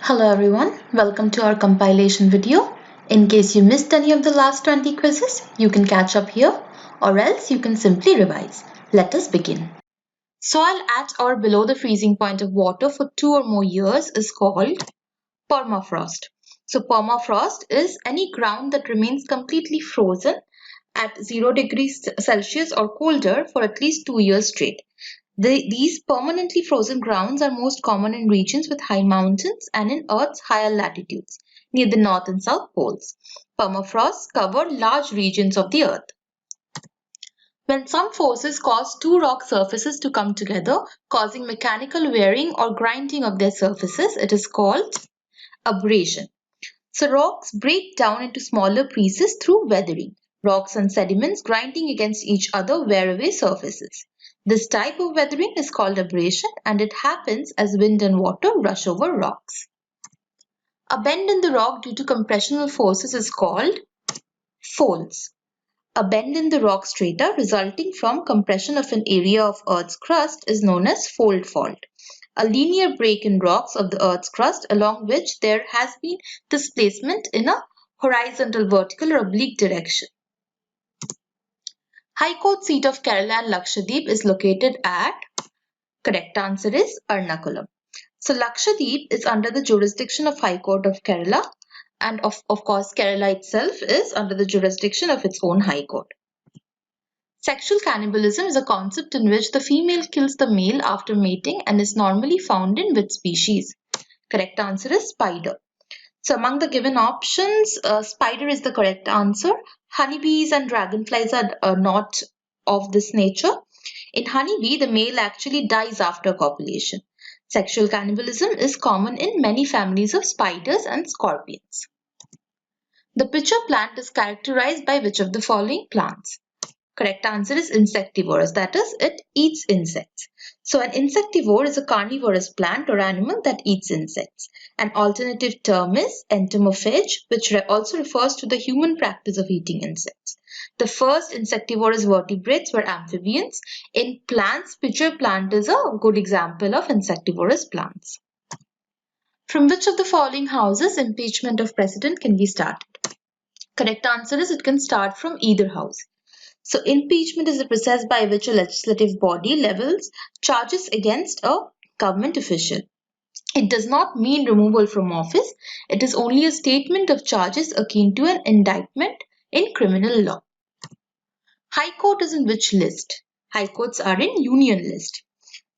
Hello everyone, welcome to our compilation video. In case you missed any of the last 20 quizzes, you can catch up here or else you can simply revise. Let us begin. Soil at or below the freezing point of water for 2 or more years is called permafrost. So permafrost is any ground that remains completely frozen at 0 degrees Celsius or colder for at least 2 years straight. These permanently frozen grounds are most common in regions with high mountains and in Earth's higher latitudes, near the North and South poles. Permafrosts cover large regions of the Earth. When some forces cause two rock surfaces to come together, causing mechanical wearing or grinding of their surfaces, it is called abrasion. So rocks break down into smaller pieces through weathering. Rocks and sediments grinding against each other wear away surfaces. This type of weathering is called abrasion and it happens as wind and water rush over rocks. A bend in the rock due to compressional forces is called folds. A bend in the rock strata resulting from compression of an area of Earth's crust is known as fold fault. A linear break in rocks of the Earth's crust along which there has been displacement in a horizontal, vertical or oblique direction. High Court seat of Kerala and Lakshadweep is located at, correct answer is Ernakulam. So Lakshadweep is under the jurisdiction of High Court of Kerala and of course Kerala itself is under the jurisdiction of its own High Court. Sexual cannibalism is a concept in which the female kills the male after mating and is normally found in which species? Correct answer is spider. So among the given options, spider is the correct answer. Honeybees and dragonflies are not of this nature. In honeybee, the male actually dies after copulation. Sexual cannibalism is common in many families of spiders and scorpions. The pitcher plant is characterized by which of the following plants? Correct answer is insectivorous, that is, it eats insects. So an insectivore is a carnivorous plant or animal that eats insects. An alternative term is entomophage, which also refers to the human practice of eating insects. The first insectivorous vertebrates were amphibians. In plants, pitcher plant is a good example of insectivorous plants. From which of the following houses impeachment of president can be started? Correct answer is it can start from either house. So impeachment is the process by which a legislative body levels charges against a government official. It does not mean removal from office. It is only a statement of charges akin to an indictment in criminal law. High Court is in which list? High Courts are in Union list.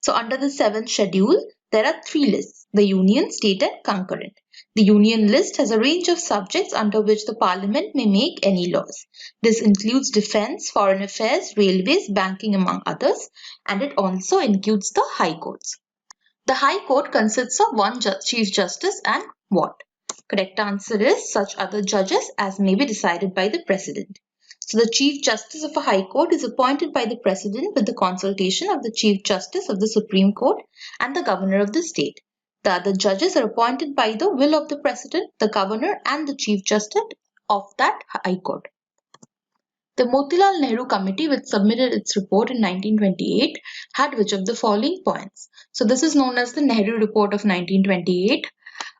So under the 7th schedule, there are 3 lists, the Union, State and Concurrent. The Union list has a range of subjects under which the Parliament may make any laws. This includes defence, foreign affairs, railways, banking among others, and it also includes the High Courts. The High Court consists of one Chief Justice and what? Correct answer is such other judges as may be decided by the President. So the Chief Justice of a High Court is appointed by the President with the consultation of the Chief Justice of the Supreme Court and the Governor of the state. The other judges are appointed by the will of the President, the Governor and the Chief Justice of that High Court. The Motilal Nehru Committee, which submitted its report in 1928, had which of the following points? So this is known as the Nehru Report of 1928.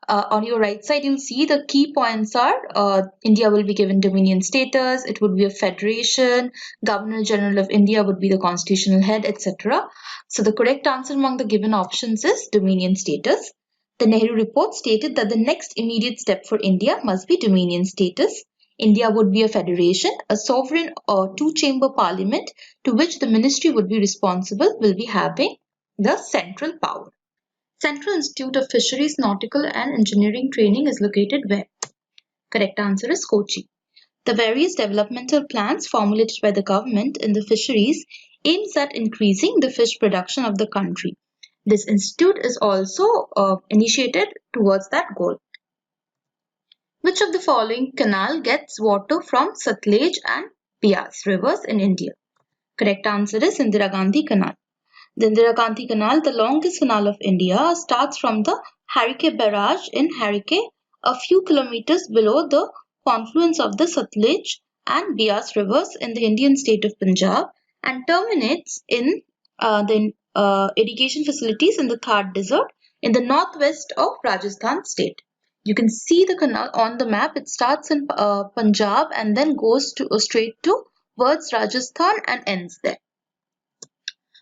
On your right side, you'll see the key points are India will be given dominion status, it would be a federation, Governor General of India would be the constitutional head, etc. So the correct answer among the given options is dominion status. The Nehru report stated that the next immediate step for India must be dominion status. India would be a federation, a sovereign or two-chamber parliament to which the ministry would be responsible will be having the central power. Central Institute of Fisheries, Nautical and Engineering Training is located where? Correct answer is Kochi. The various developmental plans formulated by the government in the fisheries aims at increasing the fish production of the country. This institute is also initiated towards that goal. Which of the following canal gets water from Satluj and Pious rivers in India? Correct answer is Indira Gandhi Canal. The Indira Gandhi Canal, the longest canal of India, starts from the Harike Barrage in Harike, a few kilometers below the confluence of the Satluj and Bias rivers in the Indian state of Punjab and terminates in the irrigation facilities in the Thar Desert in the northwest of Rajasthan state. You can see the canal on the map. It starts in Punjab and then goes straight towards Rajasthan and ends there.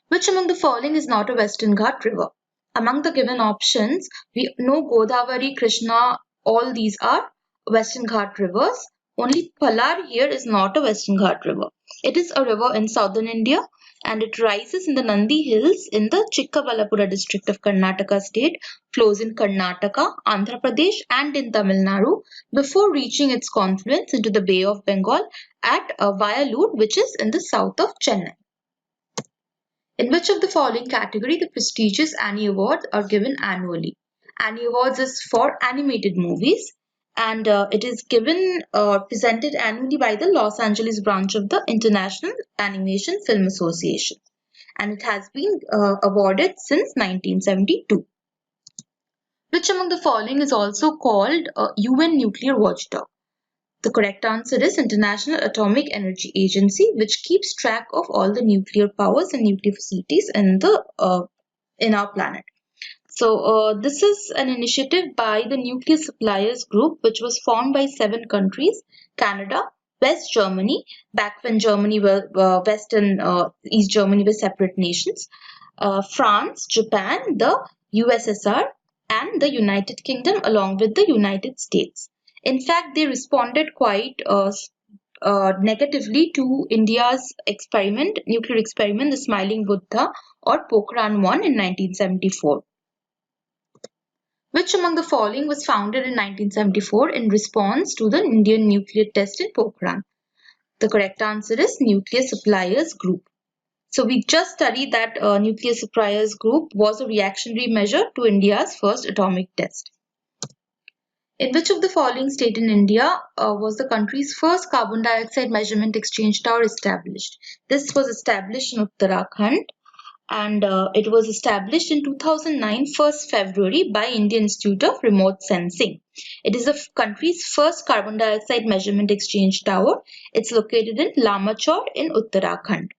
Which among the following is not a Western Ghat river? Among the given options, we know Godavari, Krishna, all these are Western Ghat rivers. Only Palar here is not a Western Ghat river. It is a river in southern India and it rises in the Nandi Hills in the Chikkaballapura district of Karnataka state, flows in Karnataka, Andhra Pradesh and in Tamil Nadu before reaching its confluence into the Bay of Bengal at Vayalur, which is in the south of Chennai. In which of the following category the prestigious Annie Awards are given annually? Annie Awards is for animated movies and it is given presented annually by the Los Angeles branch of the International Animation Film Association and it has been awarded since 1972. Which among the following is also called a UN nuclear watchdog? The correct answer is International Atomic Energy Agency, which keeps track of all the nuclear powers and nuclear facilities in our planet. So this is an initiative by the Nuclear Suppliers Group, which was formed by 7 countries: Canada, West Germany, back when Germany were West and East Germany were separate nations, France, Japan, the USSR, and the United Kingdom, along with the United States. In fact, they responded quite negatively to India's nuclear experiment, the Smiling Buddha or Pokhran 1 in 1974. Which among the following was founded in 1974 in response to the Indian nuclear test in Pokhran? The correct answer is Nuclear Suppliers Group. So we just studied that Nuclear Suppliers Group was a reactionary measure to India's first atomic test. In which of the following state in India was the country's first carbon dioxide measurement exchange tower established? This was established in Uttarakhand and it was established in 2009, 1st February by Indian Institute of Remote Sensing. It is the country's first carbon dioxide measurement exchange tower. It's located in Lamachor in Uttarakhand.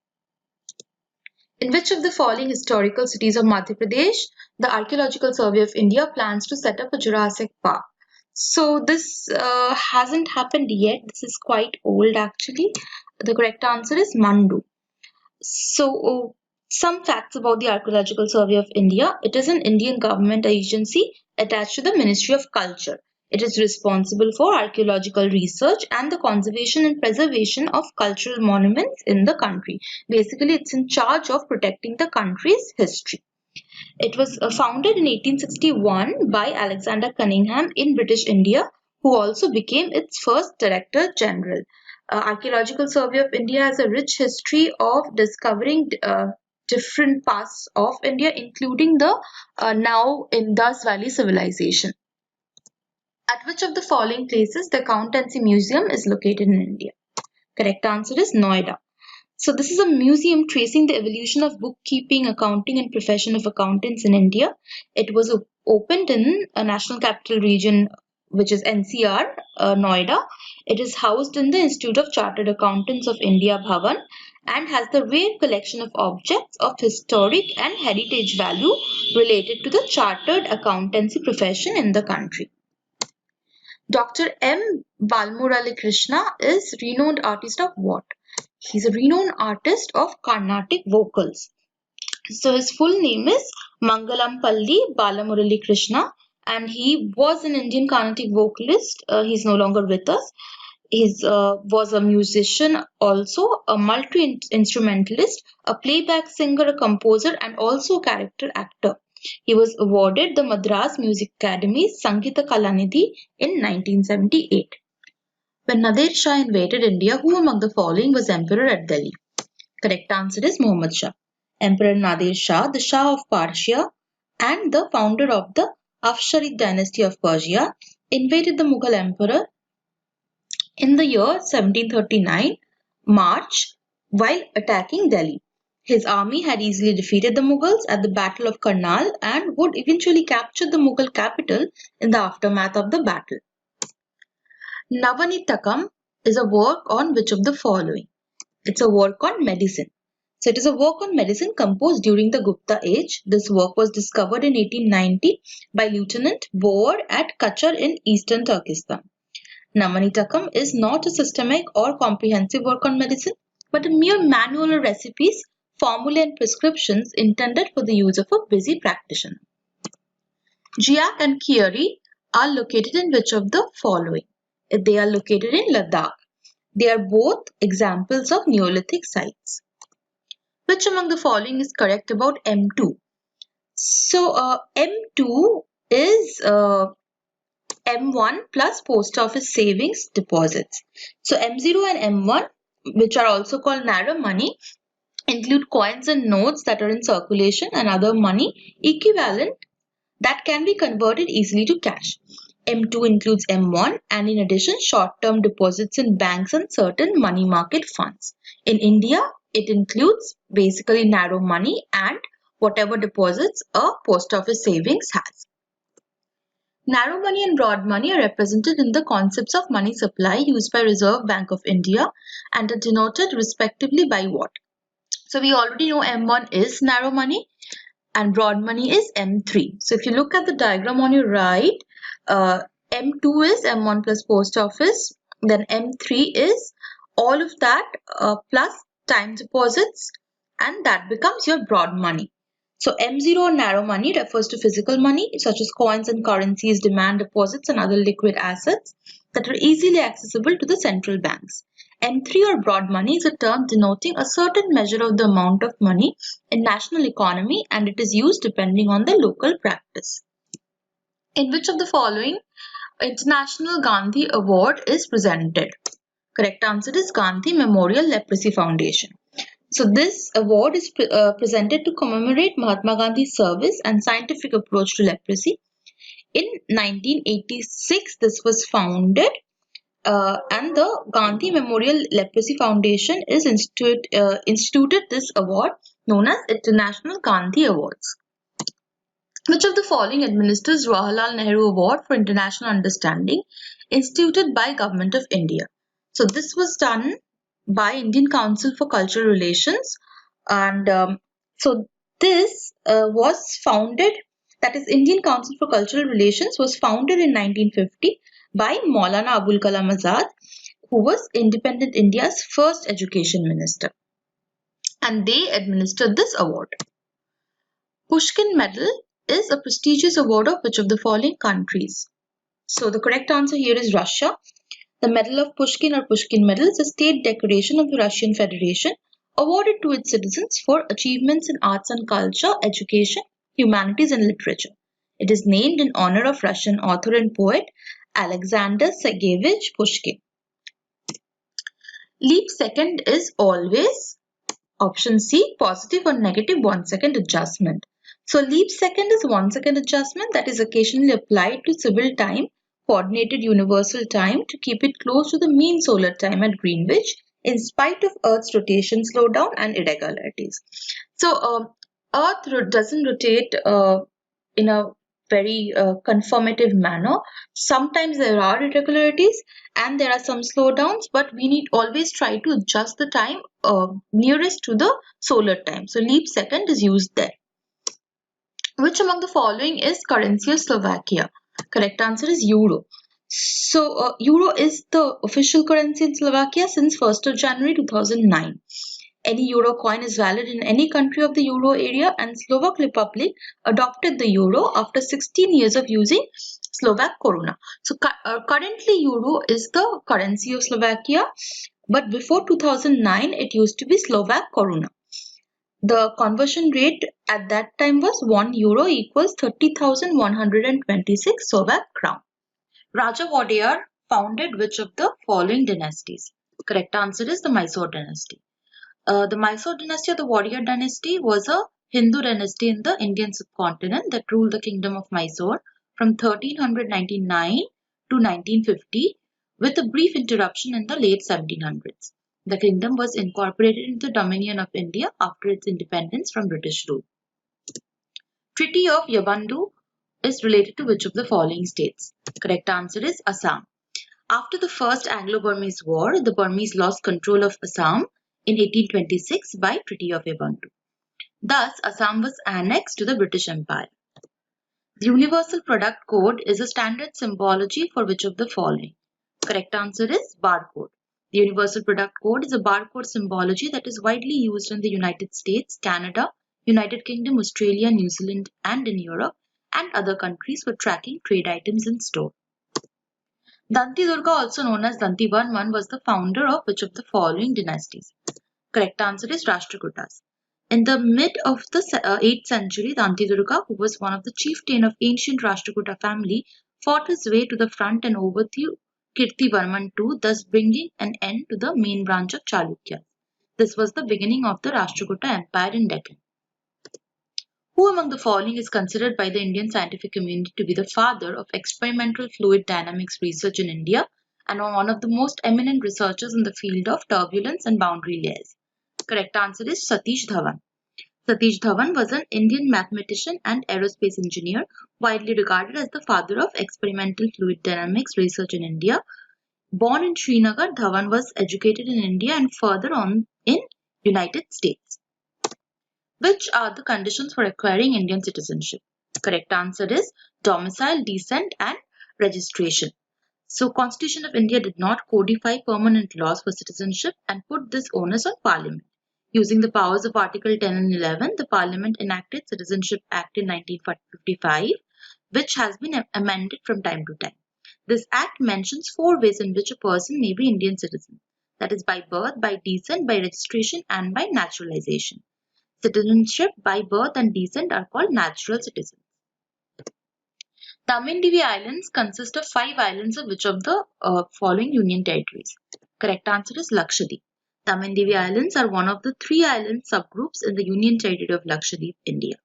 In which of the following historical cities of Madhya Pradesh the Archaeological Survey of India plans to set up a Jurassic Park? So this hasn't happened yet. This is quite old actually. The correct answer is Mandu. So some facts about the Archaeological Survey of India. It is an Indian government agency attached to the Ministry of Culture. It is responsible for archaeological research and the conservation and preservation of cultural monuments in the country. Basically, it's in charge of protecting the country's history. It was founded in 1861 by Alexander Cunningham in British India, who also became its first Director General. Archaeological Survey of India has a rich history of discovering different parts of India, including the now Indus Valley civilization. At which of the following places the Accountancy Museum is located in India? Correct answer is Noida. So this is a museum tracing the evolution of bookkeeping, accounting and profession of accountants in India. It was opened in a National Capital Region, which is NCR, Noida. It is housed in the Institute of Chartered Accountants of India Bhavan and has the rare collection of objects of historic and heritage value related to the chartered accountancy profession in the country. Dr. M. Balmurali Krishna is renowned artist of what? He's a renowned artist of Carnatic vocals. So his full name is Mangalampalli Balamurali Krishna and he was an Indian Carnatic vocalist. He's no longer with us. He was a musician also, a multi-instrumentalist, a playback singer, a composer and also a character actor. He was awarded the Madras Music Academy Sangeeta Kalanidhi in 1978. When Nadir Shah invaded India, who among the following was emperor at Delhi? Correct answer is Muhammad Shah. Emperor Nadir Shah, the Shah of Persia and the founder of the Afsharid dynasty of Persia, invaded the Mughal emperor in the year 1739 March while attacking Delhi. His army had easily defeated the Mughals at the Battle of Canal and would eventually capture the Mughal capital in the aftermath of the battle. Navanitakam is a work on which of the following? It's a work on medicine. So it is a work on medicine composed during the Gupta age. This work was discovered in 1890 by Lieutenant Boer at Kachar in eastern Turkestan. Namanitakam is not a systemic or comprehensive work on medicine, but a mere manual of recipes, formulae and prescriptions intended for the use of a busy practitioner. Jiak and Kiari are located in which of the following? They are located in Ladakh. They are both examples of Neolithic sites. Which among the following is correct about M2? So M2 is M1 plus post office savings deposits. So M0 and M1, which are also called narrow money, include coins and notes that are in circulation and other money equivalent that can be converted easily to cash. M2 includes M1 and in addition short-term deposits in banks and certain money market funds. In India, it includes basically narrow money and whatever deposits a post office savings has. Narrow money and broad money are represented in the concepts of money supply used by Reserve Bank of India and are denoted respectively by what? So we already know M1 is narrow money and broad money is M3. So if you look at the diagram on your right, M2 is M1 plus post office, then M3 is all of that plus time deposits, and that becomes your broad money. So M0 or narrow money refers to physical money such as coins and currencies, demand deposits and other liquid assets that are easily accessible to the central banks. M3 or broad money is a term denoting a certain measure of the amount of money in national economy and it is used depending on the local practice. In which of the following International Gandhi Award is presented? Correct answer is Gandhi Memorial Leprosy Foundation. So this award is presented to commemorate Mahatma Gandhi's service and scientific approach to leprosy. In 1986, this was founded and the Gandhi Memorial Leprosy Foundation is instituted this award known as International Gandhi Awards. Which of the following administers Jawaharlal Nehru Award for International Understanding instituted by Government of India? So this was done by Indian Council for Cultural Relations and so this was founded, that is Indian Council for Cultural Relations was founded in 1950 by Maulana Abul Kalam Azad, who was independent India's first education minister, and they administered this award. Pushkin Medal is a prestigious award of which of the following countries? So the correct answer here is Russia. The Medal of Pushkin or Pushkin Medal is a state decoration of the Russian Federation awarded to its citizens for achievements in arts and culture, education, humanities and literature. It is named in honor of Russian author and poet Alexander Sergeyevich Pushkin. Leap second is always option C, positive or negative 1 second adjustment. So leap second is 1 second adjustment that is occasionally applied to civil time, coordinated universal time to keep it close to the mean solar time at Greenwich in spite of Earth's rotation slowdown and irregularities. So Earth doesn't rotate in a very conformative manner. Sometimes there are irregularities and there are some slowdowns, but we need always try to adjust the time nearest to the solar time. So leap second is used there. Which among the following is currency of Slovakia? Correct answer is euro. So euro is the official currency in Slovakia since 1st of January 2009. Any euro coin is valid in any country of the euro area and Slovak Republic adopted the euro after 16 years of using Slovak koruna. So currently euro is the currency of Slovakia, but before 2009 it used to be Slovak koruna. The conversion rate at that time was 1 euro equals 30,126 Slovak crown. Raja Wadiyar founded which of the following dynasties? Correct answer is the Mysore dynasty. The Mysore dynasty or the Wadiyar dynasty was a Hindu dynasty in the Indian subcontinent that ruled the kingdom of Mysore from 1399 to 1950 with a brief interruption in the late 1700s. The kingdom was incorporated into the Dominion of India after its independence from British rule. Treaty of Yabandu is related to which of the following states? Correct answer is Assam. After the First Anglo-Burmese War, the Burmese lost control of Assam in 1826 by Treaty of Ubuntu. Thus, Assam was annexed to the British Empire. The Universal Product Code is a standard symbology for which of the following? Correct answer is barcode. The Universal Product Code is a barcode symbology that is widely used in the United States, Canada, United Kingdom, Australia, New Zealand, and in Europe and other countries for tracking trade items in store. Danti Durga, also known as Danti Varman, was the founder of which of the following dynasties? Correct answer is Rashtrakutas. In the mid of the 8th century, Danti Durga, who was one of the chieftain of ancient Rashtrakuta family, fought his way to the front and overthrew Kirtivarman II, thus bringing an end to the main branch of Chalukya. This was the beginning of the Rashtrakuta Empire in Deccan. Who among the following is considered by the Indian scientific community to be the father of experimental fluid dynamics research in India and one of the most eminent researchers in the field of turbulence and boundary layers? Correct answer is Satish Dhawan. Satish Dhawan was an Indian mathematician and aerospace engineer, widely regarded as the father of experimental fluid dynamics research in India. Born in Srinagar, Dhawan was educated in India and further on in United States. Which are the conditions for acquiring Indian citizenship? Correct answer is domicile, descent, and registration. So, Constitution of India did not codify permanent laws for citizenship and put this onus on Parliament. Using the powers of Article 10 and 11, the Parliament enacted Citizenship Act in 1955, which has been amended from time to time. This act mentions 4 ways in which a person may be Indian citizen. That is by birth, by descent, by registration, and by naturalization. Citizenship by birth and descent are called natural citizens. The Amindivi Islands consist of 5 islands of which of the following union territories? Correct answer is Lakshadweep. The Amindivi Islands are one of the 3 island subgroups in the union territory of Lakshadweep, India.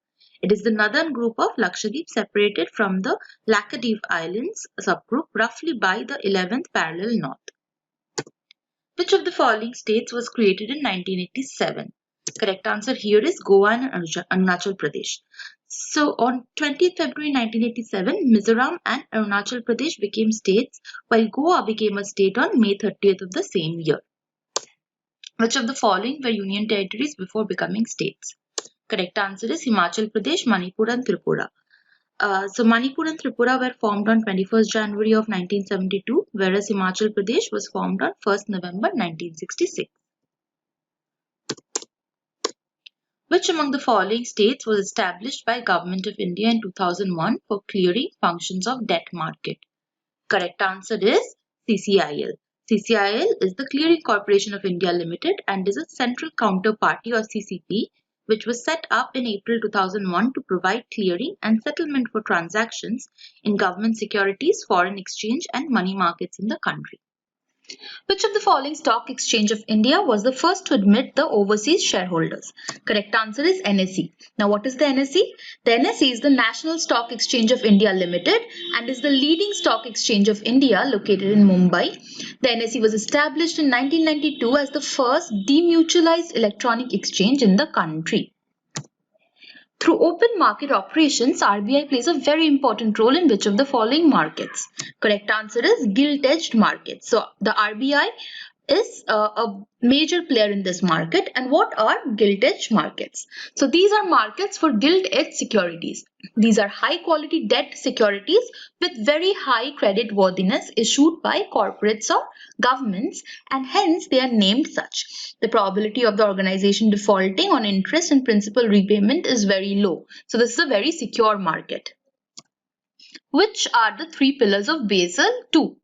It is the northern group of Lakshadweep separated from the Laccadive Islands subgroup roughly by the 11th parallel north. Which of the following states was created in 1987? Correct answer here is Goa and Arunachal Pradesh. So on 20th February 1987, Mizoram and Arunachal Pradesh became states while Goa became a state on May 30th of the same year. Which of the following were union territories before becoming states? Correct answer is Himachal Pradesh, Manipur and Tripura. So Manipur and Tripura were formed on 21st January of 1972, whereas Himachal Pradesh was formed on 1st November 1966. Which among the following states was established by Government of India in 2001 for clearing functions of debt market? Correct answer is CCIL. CCIL is the Clearing Corporation of India Limited and is a central counterparty or CCP which was set up in April 2001 to provide clearing and settlement for transactions in government securities, foreign exchange and money markets in the country. Which of the following stock exchange of India was the first to admit the overseas shareholders? Correct answer is NSE. Now what is the NSE? The NSE is the National Stock Exchange of India Limited and is the leading stock exchange of India located in Mumbai. The NSE was established in 1992 as the first demutualized electronic exchange in the country. Through open market operations, RBI plays a very important role in which of the following markets? Correct answer is gilt-edged markets. So the RBI is a major player in this market. And what are gilt-edged markets? So these are markets for gilt-edged securities. These are high quality debt securities with very high credit worthiness issued by corporates or governments, and hence they are named such. The probability of the organization defaulting on interest and principal repayment is very low. So this is a very secure market. Which are the 3 pillars of Basel II?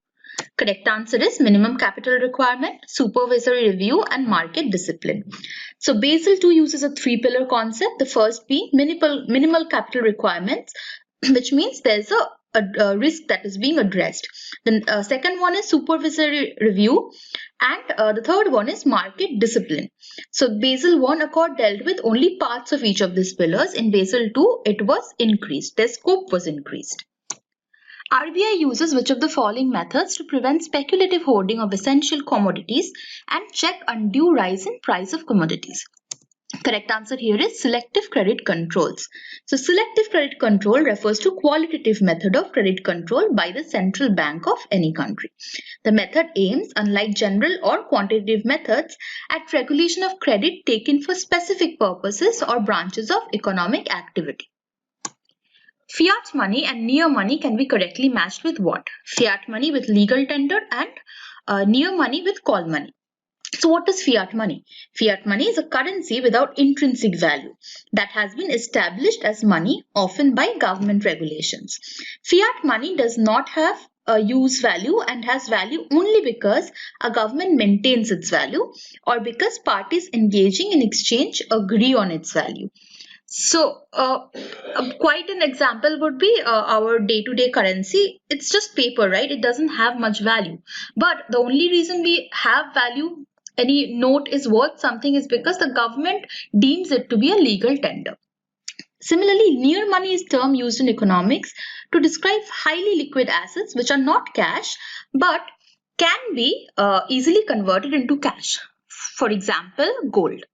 Correct answer is minimum capital requirement, supervisory review and market discipline. So Basel II uses a 3-pillar concept. The first being minimal capital requirements, which means there's a risk that is being addressed. The second one is supervisory review and the third one is market discipline. So Basel I Accord dealt with only parts of each of these pillars. In Basel II, it was increased. Their scope was increased. RBI uses which of the following methods to prevent speculative hoarding of essential commodities and check undue rise in price of commodities? Correct answer here is selective credit controls. So selective credit control refers to qualitative method of credit control by the central bank of any country. The method aims, unlike general or quantitative methods, at regulation of credit taken for specific purposes or branches of economic activity. Fiat money and near money can be correctly matched with what? Fiat money with legal tender and near money with call money. So what is fiat money? Fiat money is a currency without intrinsic value that has been established as money, often by government regulations. Fiat money does not have a use value and has value only because a government maintains its value or because parties engaging in exchange agree on its value. So, quite an example would be our day-to-day currency. It's just paper, right? It doesn't have much value. But the only reason we have value, any note is worth something, is because the government deems it to be a legal tender. Similarly, near money is a term used in economics to describe highly liquid assets which are not cash but can be easily converted into cash. For example, gold.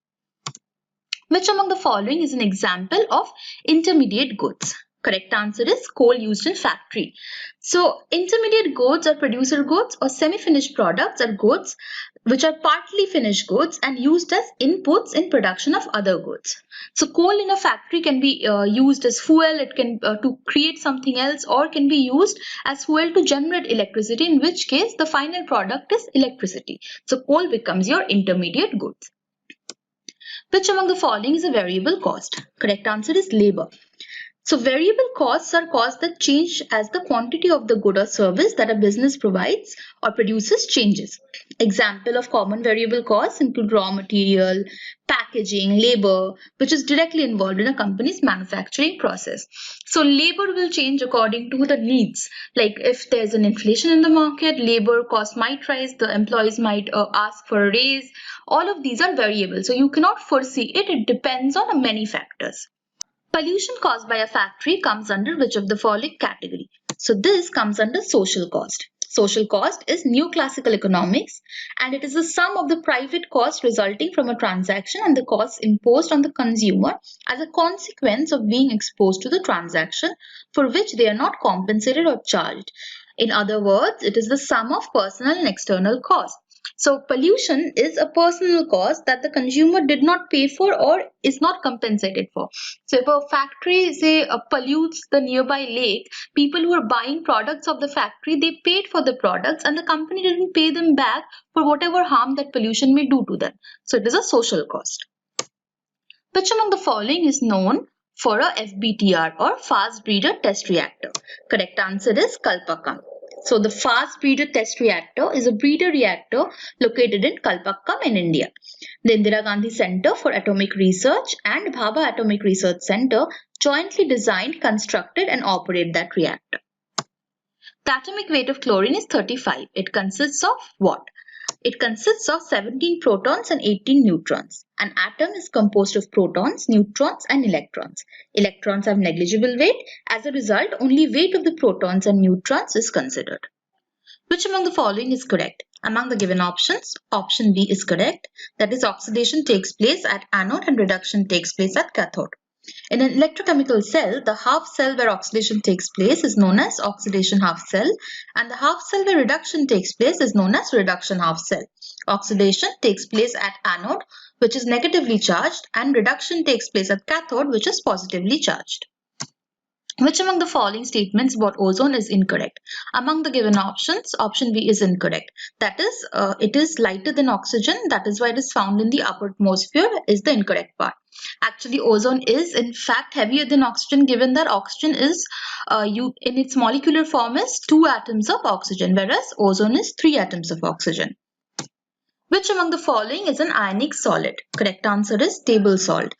Which among the following is an example of intermediate goods? Correct answer is coal used in factory. So intermediate goods or producer goods or semi-finished products are goods which are partly finished goods and used as inputs in production of other goods. So coal in a factory can be used as fuel, it can to create something else, or can be used as fuel to generate electricity, in which case the final product is electricity. So coal becomes your intermediate goods. Which among the following is a variable cost? Correct answer is labor. So variable costs are costs that change as the quantity of the good or service that a business provides or produces changes. Example of common variable costs include raw material, packaging, labor, which is directly involved in a company's manufacturing process. So labor will change according to the needs. Like if there's an inflation in the market, labor cost might rise, the employees might ask for a raise. All of these are variable. So you cannot foresee it. It depends on many factors. Pollution caused by a factory comes under which of the following category? So this comes under social cost. Social cost is neoclassical economics and it is the sum of the private cost resulting from a transaction and the costs imposed on the consumer as a consequence of being exposed to the transaction for which they are not compensated or charged. In other words, it is the sum of personal and external costs. So pollution is a personal cost that the consumer did not pay for or is not compensated for. So if a factory, say, pollutes the nearby lake, people who are buying products of the factory, they paid for the products and the company didn't pay them back for whatever harm that pollution may do to them. So it is a social cost. Which among the following is known for a FBTR or fast breeder test reactor? Correct answer is Kalpakkam. So the fast breeder test reactor is a breeder reactor located in Kalpakkam in India. The Indira Gandhi Center for Atomic Research and Bhabha Atomic Research Center jointly designed, constructed and operate that reactor. The atomic weight of chlorine is 35. It consists of what? It consists of 17 protons and 18 neutrons. An atom is composed of protons, neutrons and electrons. Electrons have negligible weight. As a result, only weight of the protons and neutrons is considered. Which among the following is correct? Among the given options, option B is correct. That is, oxidation takes place at anode and reduction takes place at cathode. In an electrochemical cell, the half cell where oxidation takes place is known as oxidation half cell, and the half cell where reduction takes place is known as reduction half cell. Oxidation takes place at anode, which is negatively charged, and reduction takes place at cathode, which is positively charged. Which among the following statements about ozone is incorrect? Among the given options, option B is incorrect. That is, it is lighter than oxygen. That is why it is found in the upper atmosphere is the incorrect part. Actually, ozone is in fact heavier than oxygen, given that oxygen is in its molecular form is 2 atoms of oxygen, whereas ozone is 3 atoms of oxygen. Which among the following is an ionic solid? Correct answer is table salt.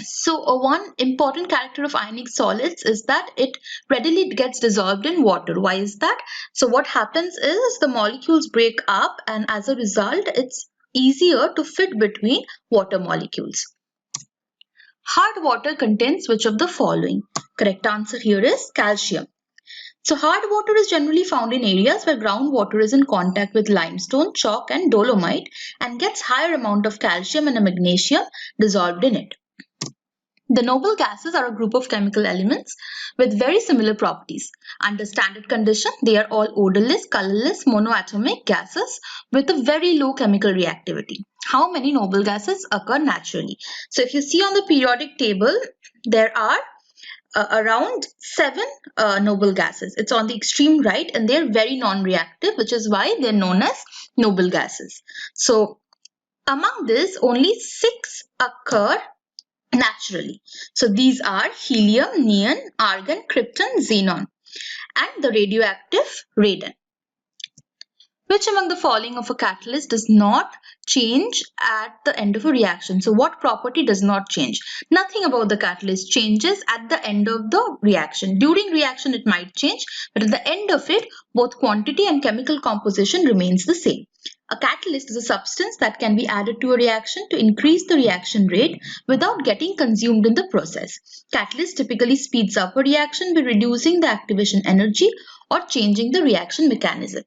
So one important character of ionic solids is that it readily gets dissolved in water. Why is that? So what happens is the molecules break up and as a result it's easier to fit between water molecules. Hard water contains which of the following? Correct answer here is calcium. So hard water is generally found in areas where groundwater is in contact with limestone, chalk and dolomite and gets higher amount of calcium and magnesium dissolved in it. The noble gases are a group of chemical elements with very similar properties. Under standard condition, they are all odorless, colorless, monoatomic gases with a very low chemical reactivity. How many noble gases occur naturally? So if you see on the periodic table, there are around 7 noble gases. It's on the extreme right and they're very non-reactive, which is why they're known as noble gases. So among this, only 6 occur naturally. So these are helium, neon, argon, krypton, xenon and the radioactive radon. Which among the following of a catalyst does not change at the end of a reaction? So what property does not change? Nothing about the catalyst changes at the end of the reaction. During reaction it might change, but at the end of it, both quantity and chemical composition remains the same. A catalyst is a substance that can be added to a reaction to increase the reaction rate without getting consumed in the process. Catalyst typically speeds up a reaction by reducing the activation energy or changing the reaction mechanism.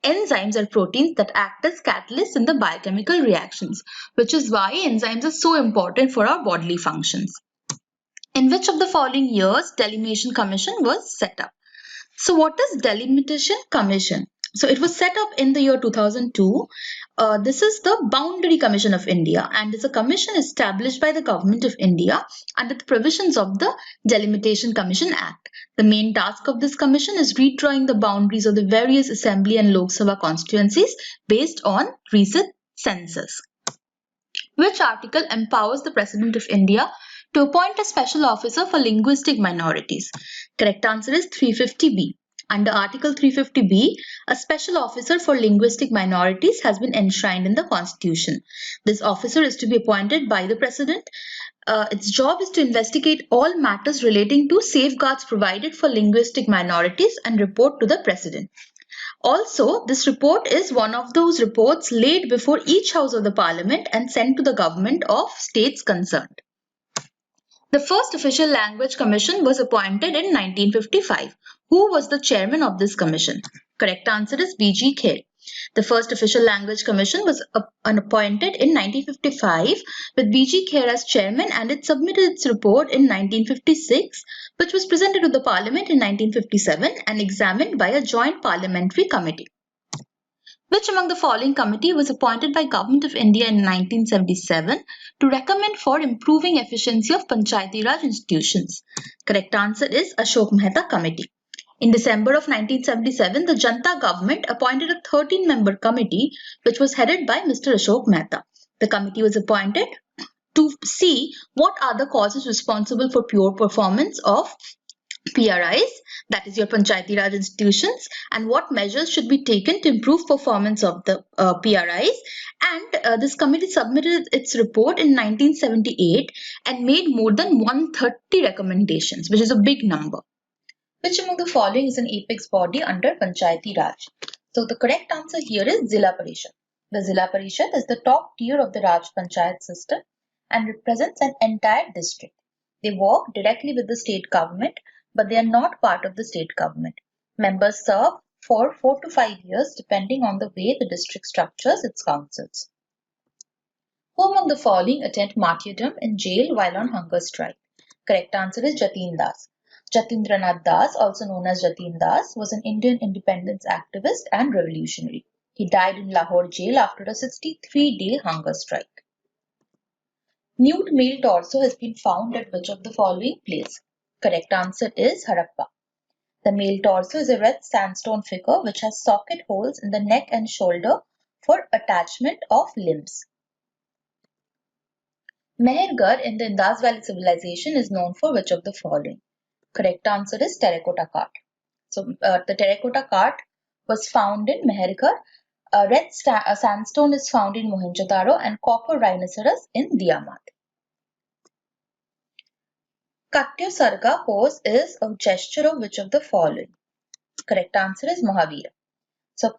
Enzymes are proteins that act as catalysts in the biochemical reactions, which is why enzymes are so important for our bodily functions. In which of the following years Delimitation Commission was set up? So what is Delimitation Commission? So it was set up in the year 2002. This is the Boundary Commission of India and is a commission established by the Government of India under the provisions of the Delimitation Commission Act. The main task of this commission is redrawing the boundaries of the various Assembly and Lok Sabha constituencies based on recent census. Which article empowers the President of India to appoint a special officer for linguistic minorities? Correct answer is 350B. Under Article 350B, a special officer for linguistic minorities has been enshrined in the Constitution. This officer is to be appointed by the President. Its job is to investigate all matters relating to safeguards provided for linguistic minorities and report to the President. Also, this report is one of those reports laid before each house of the parliament and sent to the government of states concerned. The first official language commission was appointed in 1955. Who was the chairman of this commission? Correct answer is B.G. Kher. The first official language commission was appointed in 1955 with B.G. Kher as chairman and it submitted its report in 1956, which was presented to the parliament in 1957 and examined by a joint parliamentary committee. Which among the following committee was appointed by Government of India in 1977 to recommend for improving efficiency of Panchayati Raj institutions? Correct answer is Ashok Mehta Committee. In December of 1977, the Janta government appointed a 13-member committee which was headed by Mr. Ashok Mehta. The committee was appointed to see what are the causes responsible for poor performance of PRIs, that is your Panchayati Raj institutions, and what measures should be taken to improve performance of the PRIs. And this committee submitted its report in 1978 and made more than 130 recommendations, which is a big number. Which among the following is an apex body under Panchayati Raj? So the correct answer here is Zilla Parishad. The Zilla Parishad is the top tier of the Raj Panchayat system and represents an entire district. They work directly with the state government, but they are not part of the state government. Members serve for 4 to 5 years depending on the way the district structures its councils. Who among the following attend martyrdom in jail while on hunger strike? Correct answer is Jatin Das. Jatindranath Das, also known as Jatin Das, was an Indian independence activist and revolutionary. He died in Lahore jail after a 63-day hunger strike. Nude male torso has been found at which of the following place? Correct answer is Harappa. The male torso is a red sandstone figure which has socket holes in the neck and shoulder for attachment of limbs. Mehergarh in the Indus Valley civilization is known for which of the following? Correct answer is terracotta cart. So the terracotta cart was found in Mehergarh. Red sandstone is found in Mohenjo-daro and copper rhinoceros in Diamat. Katyasarga pose is a gesture of which of the following? Correct answer is Mahavira. So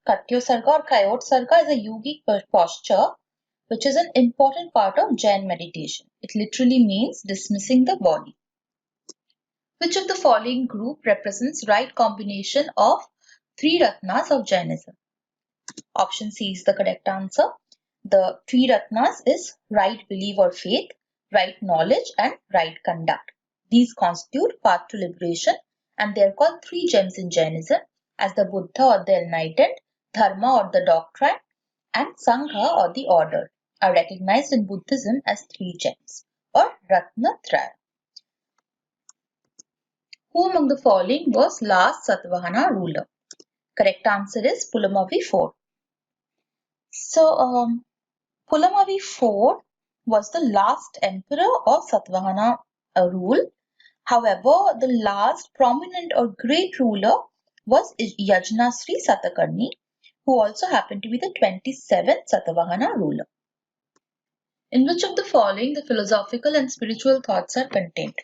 Katyasarga or Kayotsarga is a yogic posture which is an important part of Jain meditation. It literally means dismissing the body. Which of the following group represents right combination of three Ratnas of Jainism? Option C is the correct answer. The three Ratnas is right belief or faith, right knowledge and right conduct. These constitute path to liberation and they are called three gems in Jainism as the Buddha or the enlightened, Dharma or the doctrine and Sangha or the order are recognized in Buddhism as three gems or Ratnatraya. Who among the following was last Satvahana ruler? Correct answer is Pulamavi IV. So, Pulamavi IV was the last emperor of Satvahana rule. However, the last prominent or great ruler was Yajnasri Satakarni, who also happened to be the 27th Satavahana ruler. In which of the following the philosophical and spiritual thoughts are contained?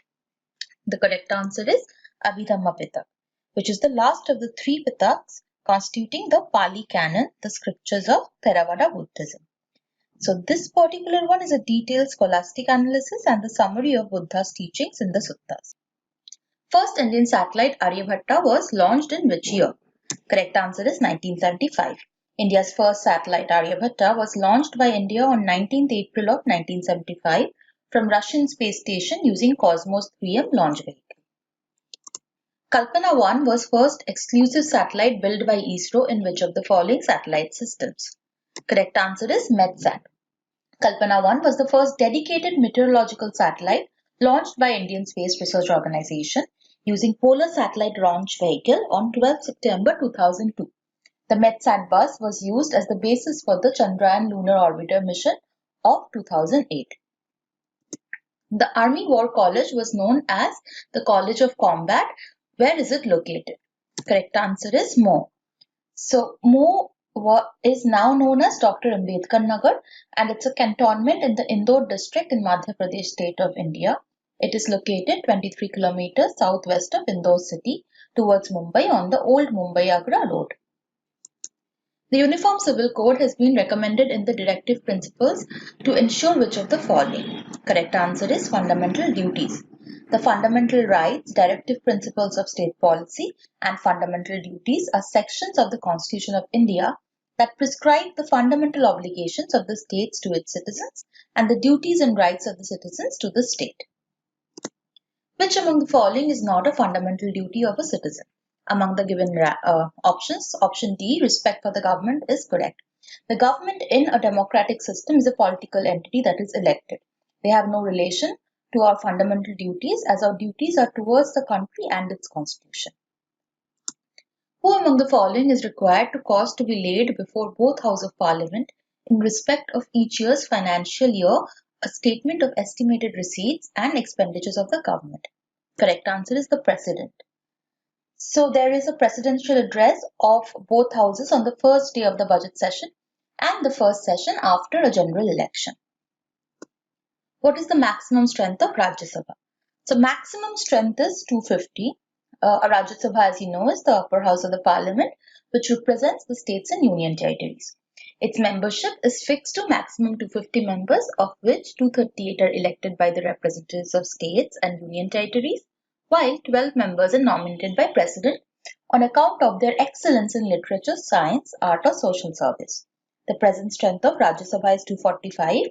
The correct answer is Abhidhamma Pitak, which is the last of the three Pitaks constituting the Pali Canon, the scriptures of Theravada Buddhism. So this particular one is a detailed scholastic analysis and the summary of Buddha's teachings in the suttas. First Indian satellite Aryabhatta was launched in which year? Correct answer is 1975. India's first satellite Aryabhatta was launched by India on 19th April of 1975 from Russian space station using Cosmos 3M launch vehicle. Kalpana 1 was first exclusive satellite built by ISRO in which of the following satellite systems? Correct answer is METSAT. Kalpana 1 was the first dedicated meteorological satellite launched by Indian Space Research Organisation using Polar Satellite Launch Vehicle on 12 September 2002. The METSAT bus was used as the basis for the Chandrayaan Lunar Orbiter mission of 2008. The Army War College was known as the College of Combat. Where is it located? Correct answer is Mo. So Mo is now known as Dr. Ambedkar Nagar and it's a cantonment in the Indore district in Madhya Pradesh state of India. It is located 23 kilometers southwest of Indore city towards Mumbai on the old Mumbai-Agra road. The Uniform Civil Code has been recommended in the directive principles to ensure which of the following? Correct answer is fundamental duties. The fundamental rights, directive principles of state policy and fundamental duties are sections of the Constitution of India that prescribe the fundamental obligations of the states to its citizens and the duties and rights of the citizens to the state. Which among the following is not a fundamental duty of a citizen? Among the given options, option D, respect for the government is correct. The government in a democratic system is a political entity that is elected. They have no relation to our fundamental duties as our duties are towards the country and its constitution. Who among the following is required to cause to be laid before both House of Parliament in respect of each year's financial year a statement of estimated receipts and expenditures of the government? Correct answer is the President. So there is a presidential address of both houses on the first day of the budget session and the first session after a general election. What is the maximum strength of Rajya Sabha? So maximum strength is 250. Rajya Sabha, as you know, is the upper house of the parliament which represents the states and union territories. Its membership is fixed to maximum 250 members, of which 238 are elected by the representatives of states and union territories, while 12 members are nominated by President on account of their excellence in literature, science, art or social service. The present strength of Rajya Sabha is 245,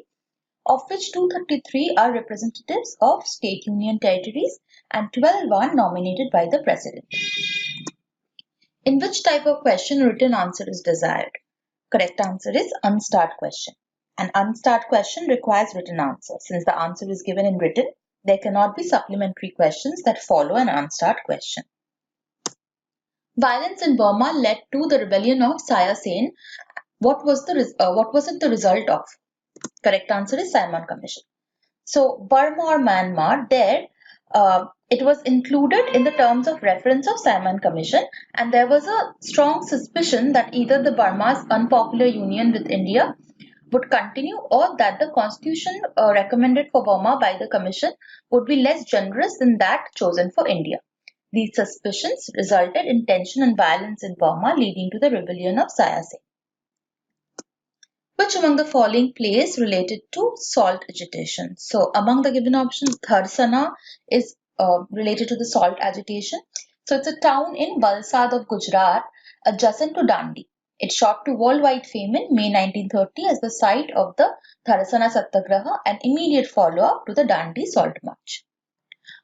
of which 233 are representatives of state union territories and 12 are nominated by the President. In which type of question written answer is desired? Correct answer is unstarred question. An unstarred question requires written answer. Since the answer is given in written, there cannot be supplementary questions that follow an unstarred question. Violence in Burma led to the rebellion of Saya Sen. What was it the result of? Correct answer is Simon Commission. So Burma or Myanmar, there it was included in the terms of reference of Simon Commission, and there was a strong suspicion that either the Burma's unpopular union with India would continue or that the constitution recommended for Burma by the Commission would be less generous than that chosen for India. These suspicions resulted in tension and violence in Burma, leading to the rebellion of Saya Sen. Which among the following plays related to salt agitation? So among the given options, Dharsana is related to the salt agitation. So it's a town in Valsad of Gujarat, adjacent to Dandi. It shot to worldwide fame in May 1930 as the site of the Dharasana Satyagraha, an immediate follow-up to the Dandi Salt March.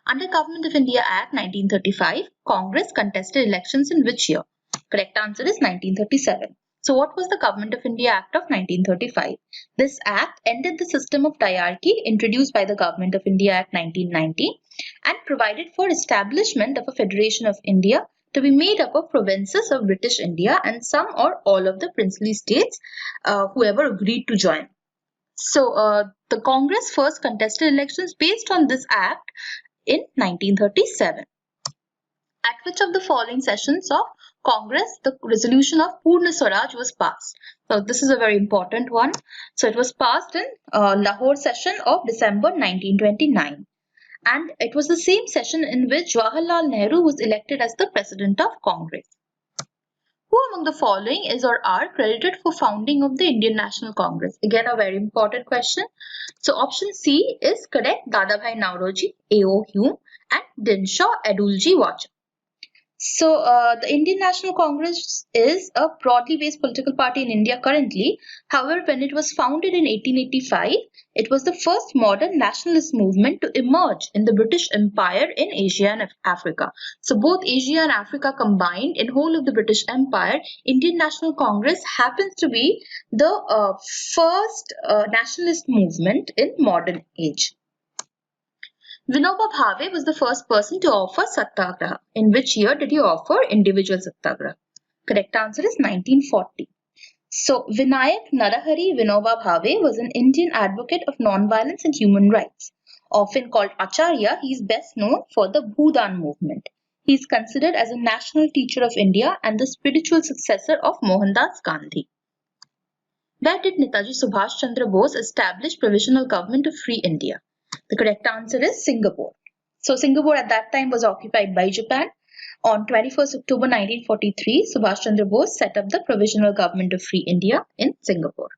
Under Government of India Act 1935, Congress contested elections in which year? Correct answer is 1937. So what was the Government of India Act of 1935? This act ended the system of diarchy introduced by the Government of India Act 1990 and provided for establishment of a Federation of India to be made up of provinces of British India and some or all of the princely states, whoever agreed to join. So the Congress first contested elections based on this act in 1937. At which of the following sessions of Congress the resolution of Purna Swaraj was passed? So this is a very important one. So it was passed in Lahore session of December 1929. And it was the same session in which Jawaharlal Nehru was elected as the President of Congress. Who among the following is or are credited for founding of the Indian National Congress? Again, a very important question. So option C is correct. Dadabhai Nauroji, A.O. Hume and Dinshaw Adulji Watch. So the Indian National Congress is a broadly based political party in India currently. However, when it was founded in 1885, it was the first modern nationalist movement to emerge in the British Empire in Asia and Africa. So both Asia and Africa combined in whole of the British Empire, Indian National Congress happens to be the first nationalist movement in modern age. Vinoba Bhave was the first person to offer Satyagraha. In which year did he offer individual Satyagraha? Correct answer is 1940. So, Vinayak Narahari Vinoba Bhave was an Indian advocate of non-violence and human rights. Often called Acharya, he is best known for the Bhudan movement. He is considered as a national teacher of India and the spiritual successor of Mohandas Gandhi. Where did Netaji Subhash Chandra Bose establish Provisional Government of Free India? The correct answer is Singapore. So Singapore at that time was occupied by Japan. On 21st October 1943, Subhash Chandra Bose set up the Provisional Government of Free India in Singapore.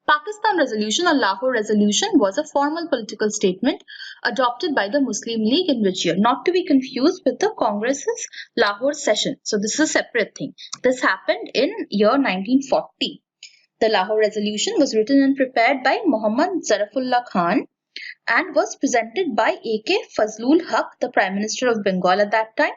Pakistan Resolution or Lahore Resolution was a formal political statement adopted by the Muslim League in which year? Not to be confused with the Congress's Lahore session. So this is a separate thing. This happened in year 1940. The Lahore Resolution was written and prepared by Muhammad Zarafullah Khan and was presented by A.K. Fazlul Haq, the Prime Minister of Bengal at that time,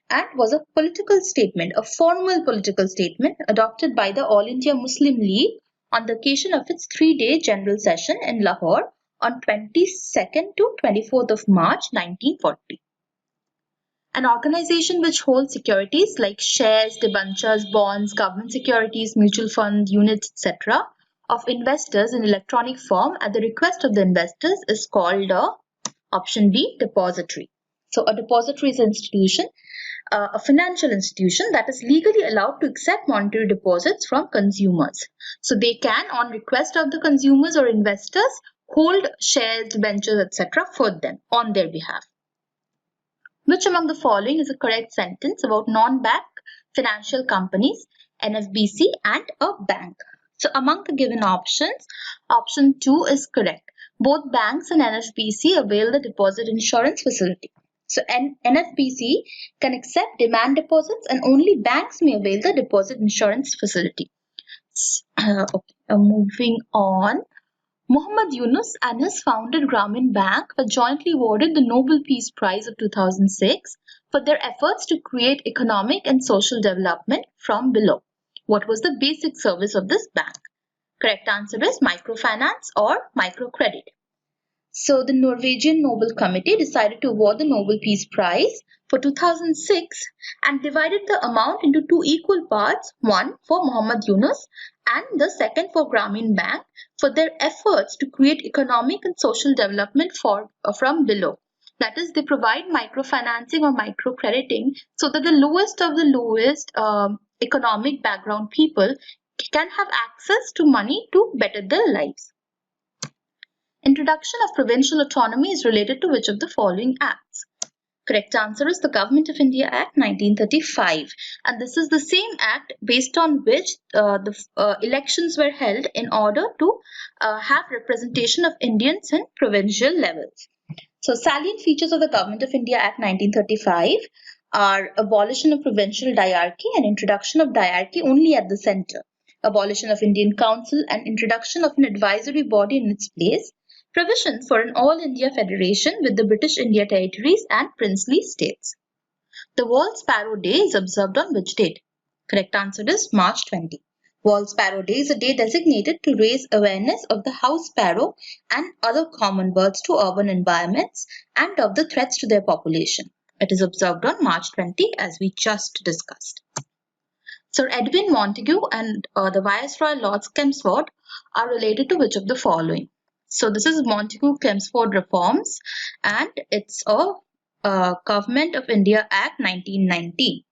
and was a political statement, a formal political statement adopted by the All India Muslim League on the occasion of its 3-day general session in Lahore on 22nd to 24th of March 1940. An organization which holds securities like shares, debentures, bonds, government securities, mutual funds, units, etc. of investors in electronic form at the request of the investors is called option B, depository. So a depository is an institution, a financial institution that is legally allowed to accept monetary deposits from consumers. So they can, on request of the consumers or investors, hold shares, debentures, etc. for them on their behalf. Which among the following is a correct sentence about non-bank financial companies, NFBC and a bank? So among the given options, option 2 is correct. Both banks and NFBC avail the deposit insurance facility. So NFBC can accept demand deposits and only banks may avail the deposit insurance facility. Moving on. Muhammad Yunus and his founded Grameen Bank were jointly awarded the Nobel Peace Prize of 2006 for their efforts to create economic and social development from below. What was the basic service of this bank? Correct answer is microfinance or microcredit. So the Norwegian Nobel Committee decided to award the Nobel Peace Prize for 2006 and divided the amount into 2 equal parts, one for Muhammad Yunus and the second for Grameen Bank for their efforts to create economic and social development from below. That is, they provide microfinancing or microcrediting so that the lowest of the lowest economic background people can have access to money to better their lives. Introduction of provincial autonomy is related to which of the following acts? Correct answer is the Government of India Act 1935, and this is the same act based on which the elections were held in order to have representation of Indians in provincial levels. So salient features of the Government of India Act 1935 are abolition of provincial diarchy and introduction of diarchy only at the centre, abolition of Indian Council and introduction of an advisory body in its place, provision for an all India federation with the British India territories and princely states. The World Sparrow Day is observed on which date? Correct answer is March 20. World Sparrow Day is a day designated to raise awareness of the house sparrow and other common birds to urban environments and of the threats to their population. It is observed on March 20 as we just discussed. Sir Edwin Montagu and the Viceroy Lord Chelmsford are related to which of the following? So this is Montagu-Chelmsford reforms and it's a Government of India Act 1919.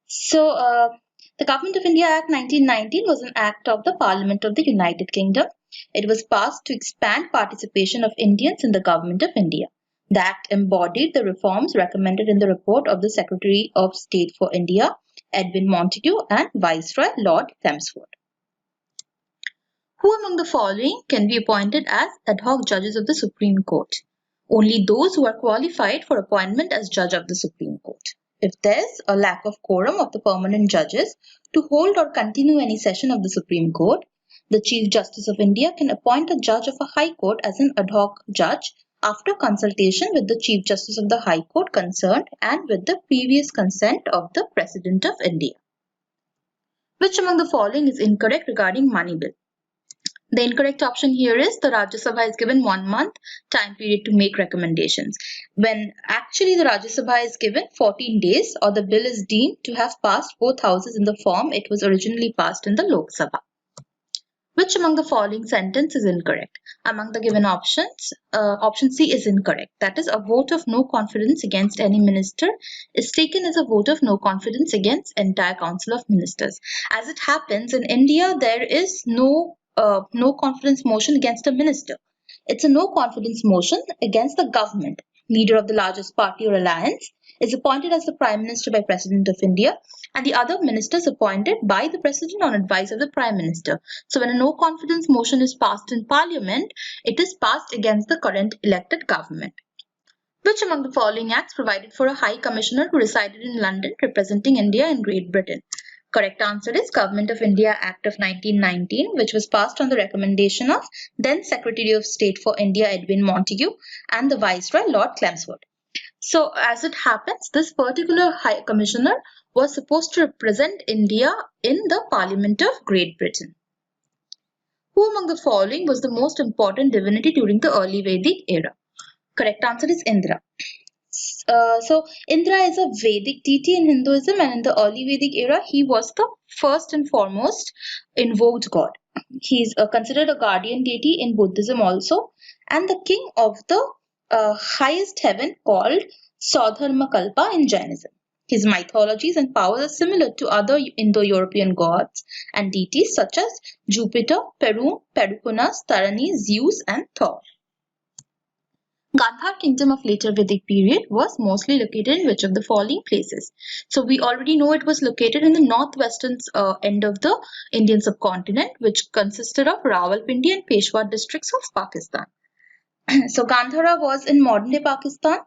So, the Government of India Act 1919 was an act of the Parliament of the United Kingdom. It was passed to expand participation of Indians in the Government of India. The act embodied the reforms recommended in the report of the Secretary of State for India, Edwin Montagu, and Viceroy Lord Chelmsford. Who among the following can be appointed as ad hoc judges of the Supreme Court? Only those who are qualified for appointment as judge of the Supreme Court. If there is a lack of quorum of the permanent judges to hold or continue any session of the Supreme Court, the Chief Justice of India can appoint a judge of a High Court as an ad hoc judge after consultation with the Chief Justice of the High Court concerned and with the previous consent of the President of India. Which among the following is incorrect regarding money bill? The incorrect option here is the Rajya Sabha is given 1 month time period to make recommendations, when actually the Rajya Sabha is given 14 days or the bill is deemed to have passed both houses in the form it was originally passed in the Lok Sabha. Which among the following sentence is incorrect? Among the given options, option C is incorrect. That is, a vote of no confidence against any minister is taken as a vote of no confidence against entire Council of Ministers. As it happens, in India, there is no confidence motion against a minister. It's a no confidence motion against the government. Leader of the largest party or alliance is appointed as the Prime Minister by President of India, and the other ministers appointed by the President on advice of the Prime Minister. So when a no confidence motion is passed in Parliament, it is passed against the current elected government. Which among the following acts provided for a High Commissioner who resided in London representing India in Great Britain? Correct answer is Government of India Act of 1919, which was passed on the recommendation of then Secretary of State for India Edwin Montagu and the Viceroy Lord Chelmsford. So as it happens, this particular High Commissioner was supposed to represent India in the Parliament of Great Britain. Who among the following was the most important divinity during the early Vedic era? Correct answer is Indra. So Indra is a Vedic deity in Hinduism, and in the early Vedic era, he was the first and foremost invoked god. He is considered a guardian deity in Buddhism also, and the king of the highest heaven called Saudharmakalpa in Jainism. His mythologies and powers are similar to other Indo-European gods and deities such as Jupiter, Perun, Pedupunas, Tarani, Zeus, and Thor. Gandhar kingdom of later Vedic period was mostly located in which of the following places? So we already know it was located in the northwestern end of the Indian subcontinent, which consisted of Rawalpindi and Peshawar districts of Pakistan. So Gandhara was in modern-day Pakistan.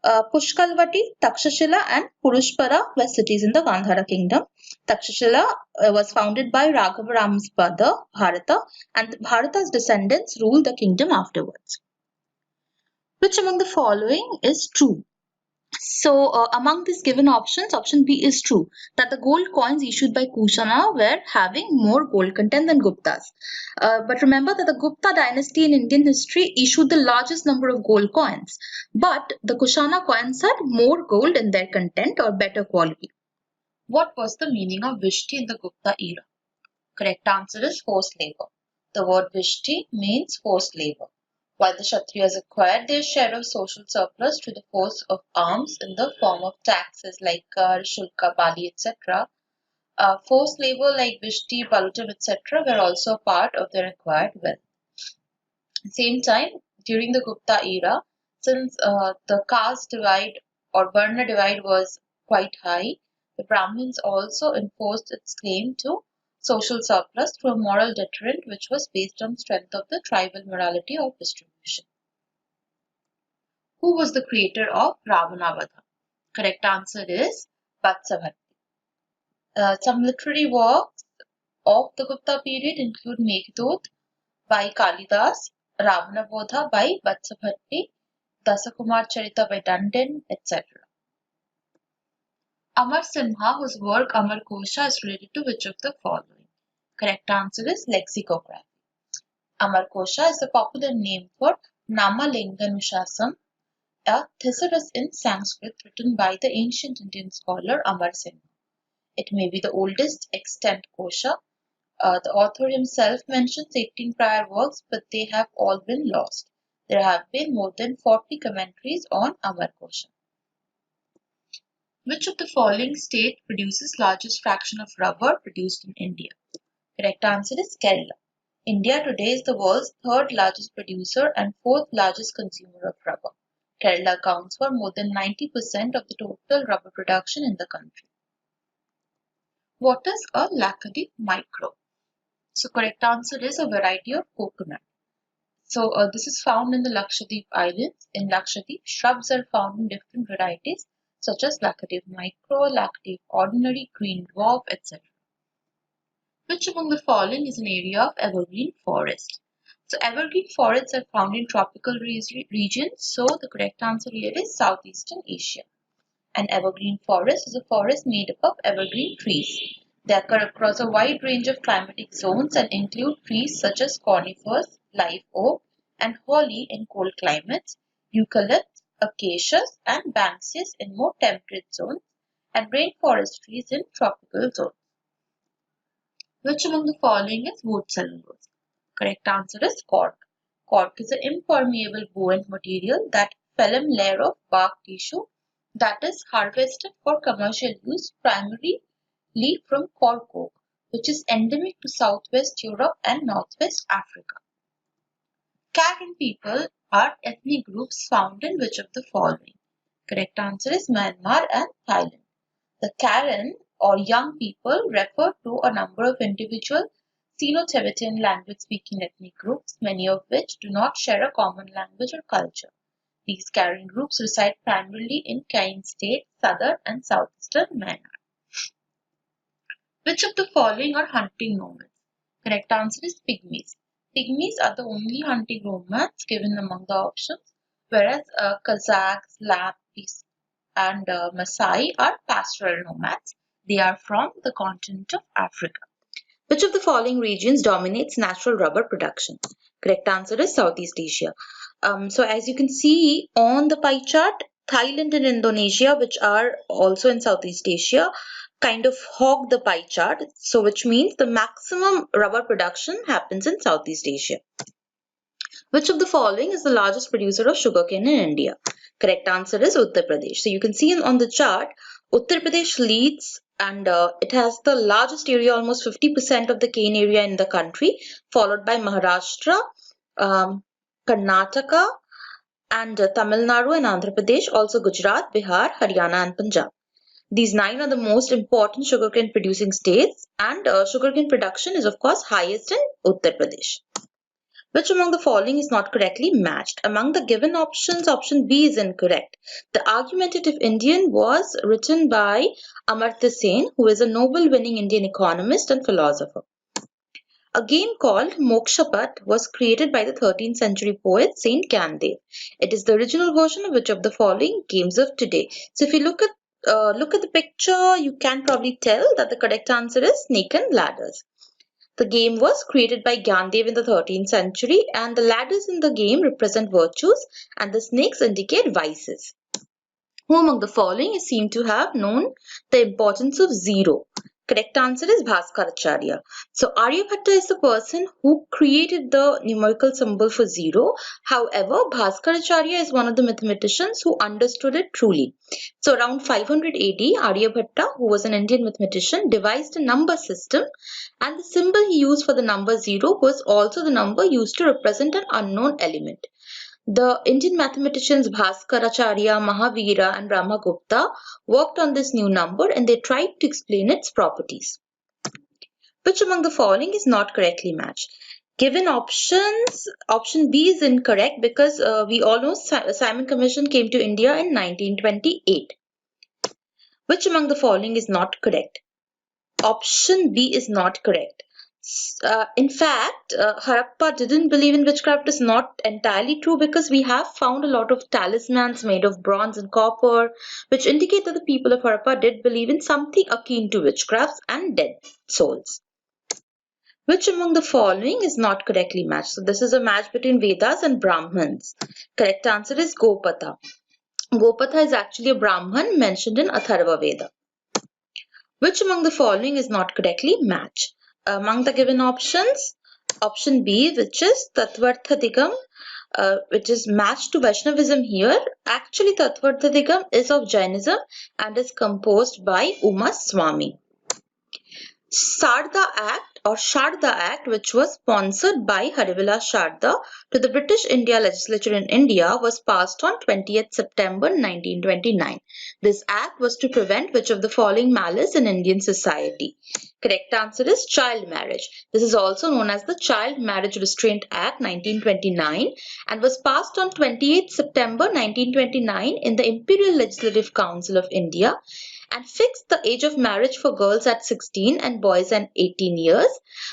Pushkalvati, Takshashila and Purushpara were cities in the Gandhara kingdom. Takshashila was founded by Raghavarama's brother Bharata, and Bharata's descendants ruled the kingdom afterwards. Which among the following is true? So among these given options, option B is true, that the gold coins issued by Kushana were having more gold content than Guptas. But remember that the Gupta dynasty in Indian history issued the largest number of gold coins. But the Kushana coins had more gold in their content or better quality. What was the meaning of Vishti in the Gupta era? Correct answer is forced labor. The word Vishti means forced labor. While the Kshatriyas acquired their share of social surplus through the force of arms in the form of taxes like kar, shulka, bali, etc., forced labor like Vishti, Balutam, etc. were also part of their acquired wealth. At the same time, during the Gupta era, since the caste divide or Varna divide was quite high, the Brahmins also enforced its claim to social surplus through a moral deterrent which was based on strength of the tribal morality of distribution. Who was the creator of Ravanavadha? Correct answer is Vatsavati. Some literary works of the Gupta period include Meghdut by Kalidas, Ravanavadha by Vatsavati, Dasakumar Charita by Dandin, etc. Amar Simha, whose work Amar Kosha is related to which of the following? Correct answer is lexicography. Amar Kosha is a popular name for Namalinganushasam, a thesaurus in Sanskrit written by the ancient Indian scholar Amar Simha. It may be the oldest extant kosha. The author himself mentions 18 prior works, but they have all been lost. There have been more than 40 commentaries on Amar Kosha. Which of the following state produces largest fraction of rubber produced in India? Correct answer is Kerala. India today is the world's third largest producer and fourth largest consumer of rubber. Kerala accounts for more than 90% of the total rubber production in the country. What is a Laccadive microbe? So correct answer is a variety of coconut. So this is found in the Lakshadweep Islands. In Lakshadweep, shrubs are found in different varieties such as Laccadive micro, Laccadive ordinary, green dwarf, etc. Which among the following is an area of evergreen forest? So evergreen forests are found in tropical regions. So the correct answer here is Southeastern Asia. An evergreen forest is a forest made up of evergreen trees. They occur across a wide range of climatic zones and include trees such as conifers, live oak, and holly in cold climates, eucalypts, acacias, and banksias in more temperate zones, and rainforest trees in tropical zones. Which among the following is wood cellulose? Correct answer is cork. Cork is an impermeable buoyant material, that phellem layer of bark tissue that is harvested for commercial use primarily from cork oak, which is endemic to southwest Europe and northwest Africa. Karen people are ethnic groups found in which of the following? Correct answer is Myanmar and Thailand. The Karen or young people refer to a number of individual Sino-Tibetan language-speaking ethnic groups, many of which do not share a common language or culture. These Karen groups reside primarily in Kain State, southern and southeastern Myanmar. Which of the following are hunting nomads? Correct answer is pygmies. Pygmies are the only hunting nomads given among the options, whereas Kazakhs, Lapis, and Maasai are pastoral nomads. They are from the continent of Africa. Which of the following regions dominates natural rubber production? Correct answer is Southeast Asia. So as you can see on the pie chart, Thailand and Indonesia, which are also in Southeast Asia, kind of hog the pie chart. So which means the maximum rubber production happens in Southeast Asia. Which of the following is the largest producer of sugarcane in India? Correct answer is Uttar Pradesh. So you can see on the chart, Uttar Pradesh leads and it has the largest area, almost 50% of the cane area in the country, followed by Maharashtra, Karnataka, and Tamil Nadu and Andhra Pradesh, also Gujarat, Bihar, Haryana, and Punjab. These 9 are the most important sugarcane producing states, and sugarcane production is, of course, highest in Uttar Pradesh. Which among the following is not correctly matched? Among the given options, option B is incorrect. The Argumentative Indian was written by Amartya Sen, who is a Nobel-winning Indian economist and philosopher. A game called Mokshapat was created by the 13th century poet Saint Gandhi. It is the original version of which of the following games of today? So if you look at the picture, you can probably tell that the correct answer is Snake and Ladders. The game was created by Gandhi in the 13th century, and the ladders in the game represent virtues and the snakes indicate vices. Who among the following is seen to have known the importance of zero? Correct answer is Bhaskaracharya. So Aryabhatta is the person who created the numerical symbol for zero. However, Bhaskaracharya is one of the mathematicians who understood it truly. So around 500 AD, Aryabhatta, who was an Indian mathematician, devised a number system, and the symbol he used for the number zero was also the number used to represent an unknown element. The Indian mathematicians Bhaskaracharya, Mahavira, and Brahmagupta worked on this new number and they tried to explain its properties. Which among the following is not correctly matched? Given options, option B is incorrect because we all know Simon Commission came to India in 1928. Which among the following is not correct? Option B is not correct. In fact, Harappa didn't believe in witchcraft is not entirely true because we have found a lot of talismans made of bronze and copper, which indicate that the people of Harappa did believe in something akin to witchcrafts and dead souls. Which among the following is not correctly matched? So this is a match between Vedas and Brahmins. Correct answer is Gopatha. Gopatha is actually a Brahman mentioned in Atharva Veda. Which among the following is not correctly matched? Among the given options, option B, which is Tattvarthadigam, which is matched to Vaishnavism here. Actually, Tattvarthadigam is of Jainism and is composed by Uma Swami. Sharda Act, which was sponsored by Harivilas Sharda to the British India legislature in India, was passed on 20th September 1929. This act was to prevent which of the following malice in Indian society? Correct answer is child marriage. This is also known as the Child Marriage Restraint Act 1929 and was passed on 28th September 1929 in the Imperial Legislative Council of India and fixed the age of marriage for girls at 16 and boys at 18 years,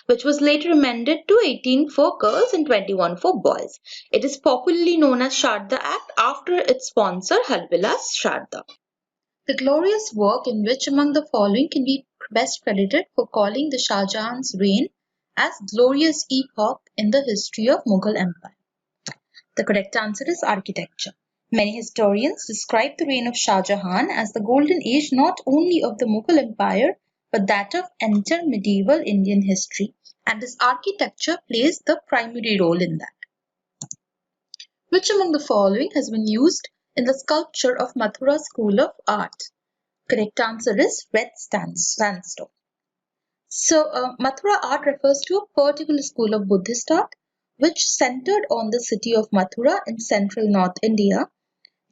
which was later amended to 18 for girls and 21 for boys. It is popularly known as Sharda Act after its sponsor Harivilas Sharda. The glorious work in which among the following can be best credited for calling the Shah Jahan's reign as glorious epoch in the history of Mughal Empire? The correct answer is architecture. Many historians describe the reign of Shah Jahan as the golden age not only of the Mughal Empire but that of entire medieval Indian history, and this architecture plays the primary role in that. Which among the following has been used in the sculpture of Mathura School of Art? Correct answer is red sandstone. So, Mathura art refers to a particular school of Buddhist art which centered on the city of Mathura in central North India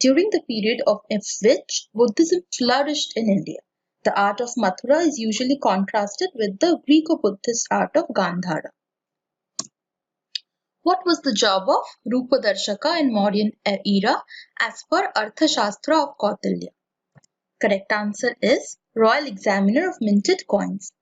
during the period of which Buddhism flourished in India. The art of Mathura is usually contrasted with the Greco-Buddhist art of Gandhara. What was the job of Rupadarshaka in Mauryan era as per Arthashastra of Kautilya? Correct answer is Royal Examiner of Minted Coins.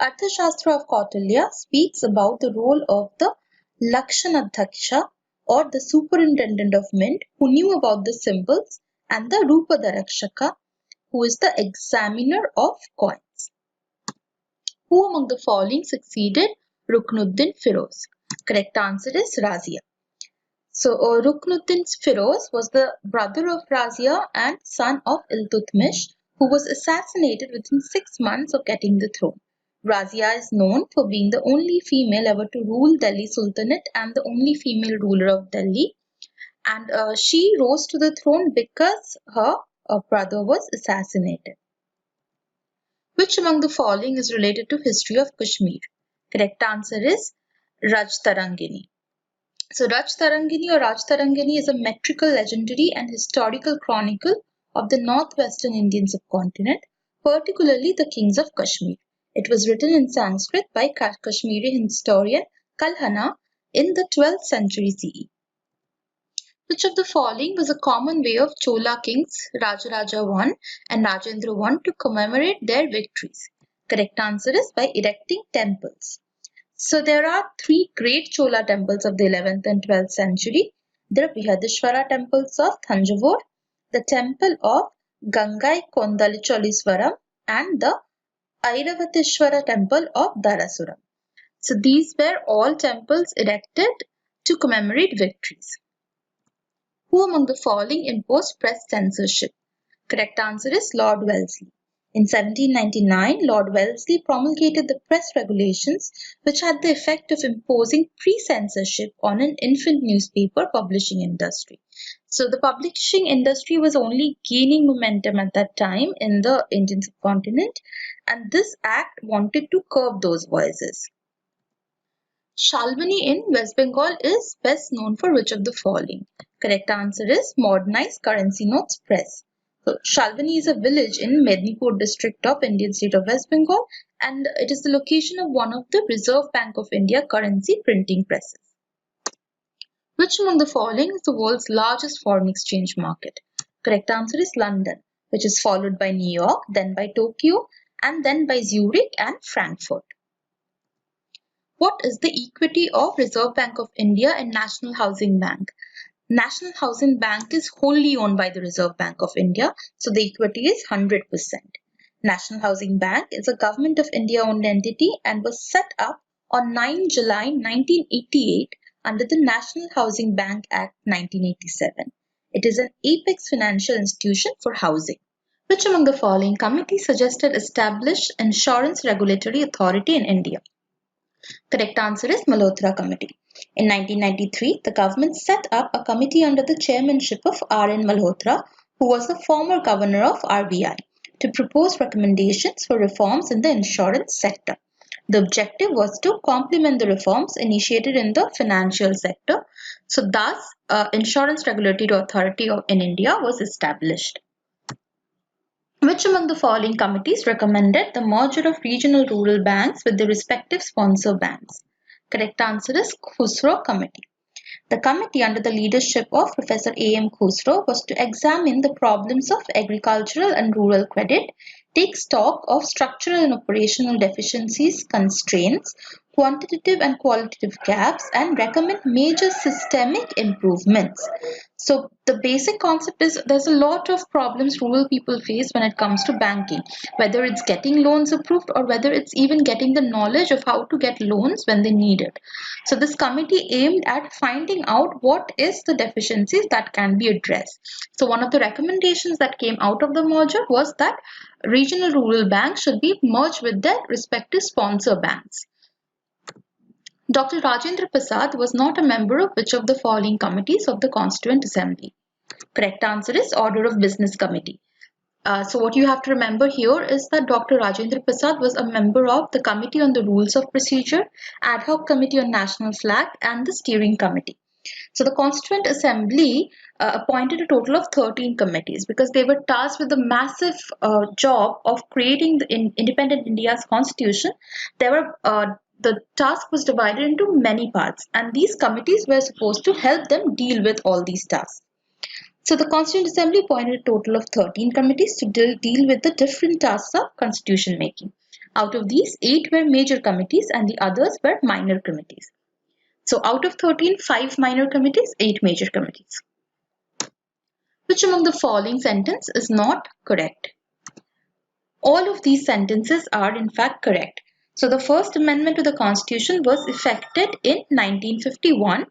Arthashastra of Kautilya speaks about the role of the Lakshanadhyaksha or the superintendent of mint who knew about the symbols and the Rupadarshaka who is the examiner of coins. Who among the following succeeded Ruknuddin Firoz? Correct answer is Razia. So Ruknuddin Firoz was the brother of Razia and son of Iltutmish who was assassinated within 6 months of getting the throne. Razia is known for being the only female ever to rule Delhi Sultanate and the only female ruler of Delhi, and she rose to the throne because her brother was assassinated. Which among the following is related to history of Kashmir? Correct answer is Rajtarangini. So Raj Tarangini or Raj Tarangini is a metrical, legendary and historical chronicle of the northwestern Indian subcontinent, particularly the kings of Kashmir. It was written in Sanskrit by Kashmiri historian Kalhana in the 12th century CE. Which of the following was a common way of Chola kings Rajaraja I and Rajendra I to commemorate their victories? Correct answer is by erecting temples. So there are 3 great Chola temples of the 11th and 12th century. The Brihadishwara temples of Thanjavur, the temple of Gangai Kondalicholeswaram and the Airavateshwara temple of Darasuram. So these were all temples erected to commemorate victories. Who among the following imposed press censorship? Correct answer is Lord Wellesley. In 1799, Lord Wellesley promulgated the press regulations which had the effect of imposing pre-censorship on an infant newspaper publishing industry. So the publishing industry was only gaining momentum at that time in the Indian subcontinent, and this act wanted to curb those voices. Shalbani in West Bengal is best known for which of the following? Correct answer is Modernized Currency Notes Press. So Shalbani is a village in Mednipur district of Indian state of West Bengal, and it is the location of one of the Reserve Bank of India currency printing presses. Which among the following is the world's largest foreign exchange market? Correct answer is London, which is followed by New York, then by Tokyo, and then by Zurich and Frankfurt. What is the equity of Reserve Bank of India and National Housing Bank? National Housing Bank is wholly owned by the Reserve Bank of India, so the equity is 100%. National Housing Bank is a Government of India owned entity and was set up on 9 July 1988 under the National Housing Bank Act 1987. It is an apex financial institution for housing. Which among the following committee suggested establish Insurance Regulatory Authority in India? Correct answer is Malhotra Committee. In 1993, the government set up a committee under the chairmanship of R.N. Malhotra, who was the former governor of RBI, to propose recommendations for reforms in the insurance sector. The objective was to complement the reforms initiated in the financial sector. So thus, Insurance Regulatory Authority in India was established. Which among the following committees recommended the merger of regional rural banks with their respective sponsor banks? Correct answer is Khusro Committee. The committee under the leadership of Professor A.M. Khusro was to examine the problems of agricultural and rural credit, take stock of structural and operational deficiencies, constraints, quantitative and qualitative gaps, and recommend major systemic improvements. So the basic concept is there's a lot of problems rural people face when it comes to banking, whether it's getting loans approved or whether it's even getting the knowledge of how to get loans when they need it. So this committee aimed at finding out what is the deficiencies that can be addressed. So one of the recommendations that came out of the merger was that regional rural banks should be merged with their respective sponsor banks. Dr. Rajendra Prasad was not a member of which of the following committees of the Constituent Assembly? Correct answer is Order of Business Committee. So what you have to remember here is that Dr. Rajendra Prasad was a member of the Committee on the Rules of Procedure, Ad hoc Committee on National Flag, and the Steering Committee. So the Constituent Assembly appointed a total of 13 committees because they were tasked with the massive job of creating the independent India's constitution. The task was divided into many parts, and these committees were supposed to help them deal with all these tasks. So the Constituent Assembly appointed a total of 13 committees to deal with the different tasks of constitution making. Out of these, 8 were major committees and the others were minor committees. So out of 13, 5 minor committees, 8 major committees. Which among the following sentence is not correct? All of these sentences are in fact correct. So the first amendment to the Constitution was effected in 1951.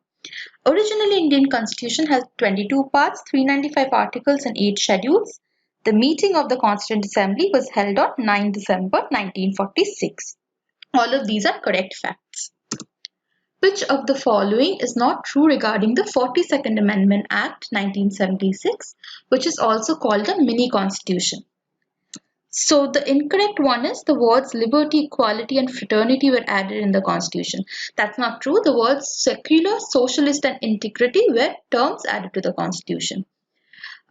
Originally, Indian Constitution has 22 parts, 395 articles and 8 schedules. The meeting of the Constituent Assembly was held on 9 December 1946. All of these are correct facts. Which of the following is not true regarding the 42nd Amendment Act 1976, which is also called the mini constitution? So the incorrect one is the words liberty, equality and fraternity were added in the constitution. That's not true. The words secular, socialist and integrity were terms added to the constitution.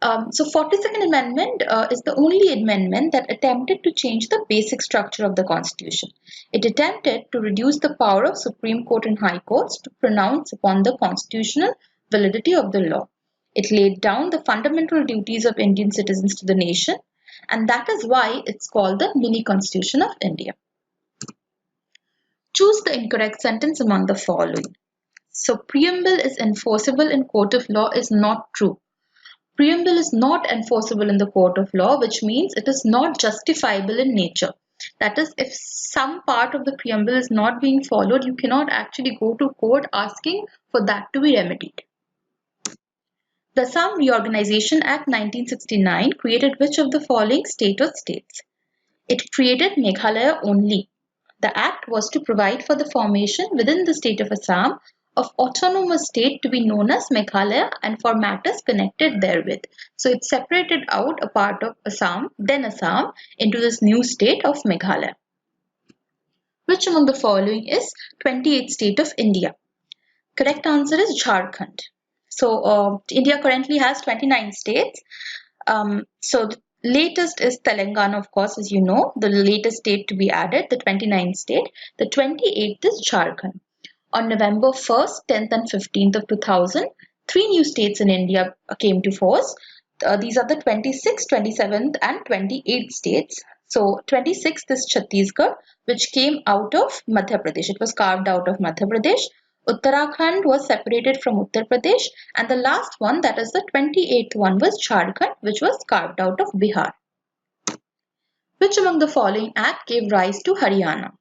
So 42nd Amendment is the only amendment that attempted to change the basic structure of the Constitution. It attempted to reduce the power of Supreme Court and High Courts to pronounce upon the constitutional validity of the law. It laid down the fundamental duties of Indian citizens to the nation, and that is why it's called the mini Constitution of India. Choose the incorrect sentence among the following. So preamble is enforceable in court of law is not true. Preamble is not enforceable in the court of law, which means it is not justifiable in nature. That is, if some part of the preamble is not being followed, you cannot actually go to court asking for that to be remedied. The Assam Reorganization Act 1969 created which of the following state or states? It created Meghalaya only. The act was to provide for the formation within the state of Assam of autonomous state to be known as Meghalaya and for matters connected therewith. So it separated out a part of Assam, then Assam, into this new state of Meghalaya. Which among the following is 28th state of India? Correct answer is Jharkhand. So India currently has 29 states. So the latest is Telangana, of course, as you know, the latest state to be added, the 29th state. The 28th is Jharkhand. On November 1st, 10th and 15th of 2000, three new states in India came to force. These are the 26th, 27th and 28th states. So 26th is Chhattisgarh, which came out of Madhya Pradesh. It was carved out of Madhya Pradesh. Uttarakhand was separated from Uttar Pradesh, and the last one, that is the 28th one, was Jharkhand, which was carved out of Bihar. Which among the following act gave rise to Haryana?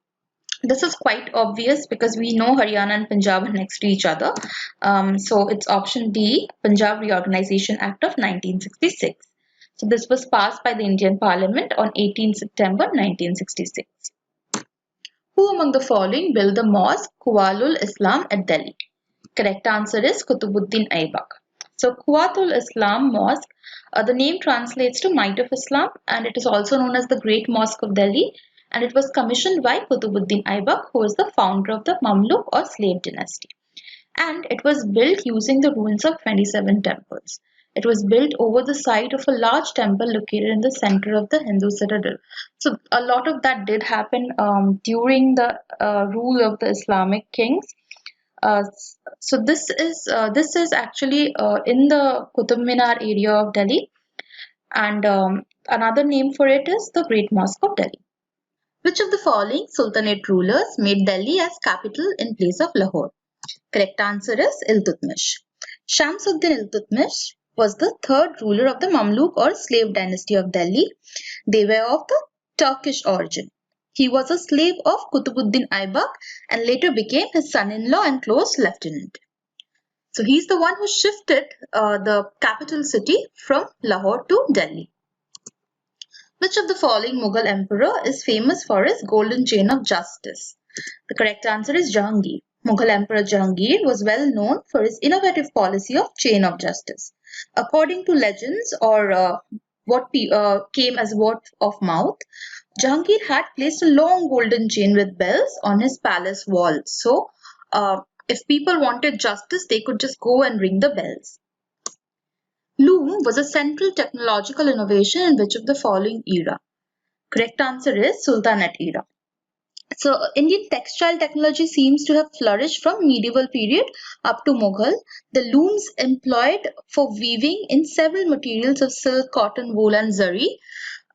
This is quite obvious because we know Haryana and Punjab are next to each other. So it's option D, Punjab Reorganization Act of 1966. So this was passed by the Indian Parliament on 18 September 1966. Who among the following built the mosque Quwwatul Islam at Delhi? Correct answer is Qutbuddin Aibak. So Quwwatul Islam Mosque, the name translates to Might of Islam, and it is also known as the Great Mosque of Delhi, and it was commissioned by Qutbuddin Aibak, who was the founder of the Mamluk or slave dynasty. And it was built using the ruins of 27 temples. It was built over the site of a large temple located in the center of the Hindu citadel. So a lot of that did happen during the rule of the Islamic kings. So this is actually in the Qutub Minar area of Delhi, and another name for it is the Great Mosque of Delhi. Which of the following Sultanate rulers made Delhi as capital in place of Lahore? Correct answer is Iltutmish. Shamsuddin Iltutmish was the third ruler of the Mamluk or slave dynasty of Delhi. They were of the Turkish origin. He was a slave of Qutbuddin Aibak and later became his son-in-law and close lieutenant. So he's the one who shifted the capital city from Lahore to Delhi. Which of the following Mughal emperor is famous for his golden chain of justice? The correct answer is Jahangir. Mughal Emperor Jahangir was well known for his innovative policy of chain of justice. According to legends or what came as word of mouth, Jahangir had placed a long golden chain with bells on his palace walls. So, if people wanted justice, they could just go and ring the bells. Loom was a central technological innovation in which of the following era? Correct answer is Sultanate era. So Indian textile technology seems to have flourished from medieval period up to Mughal. The looms employed for weaving in several materials of silk, cotton, wool and zari.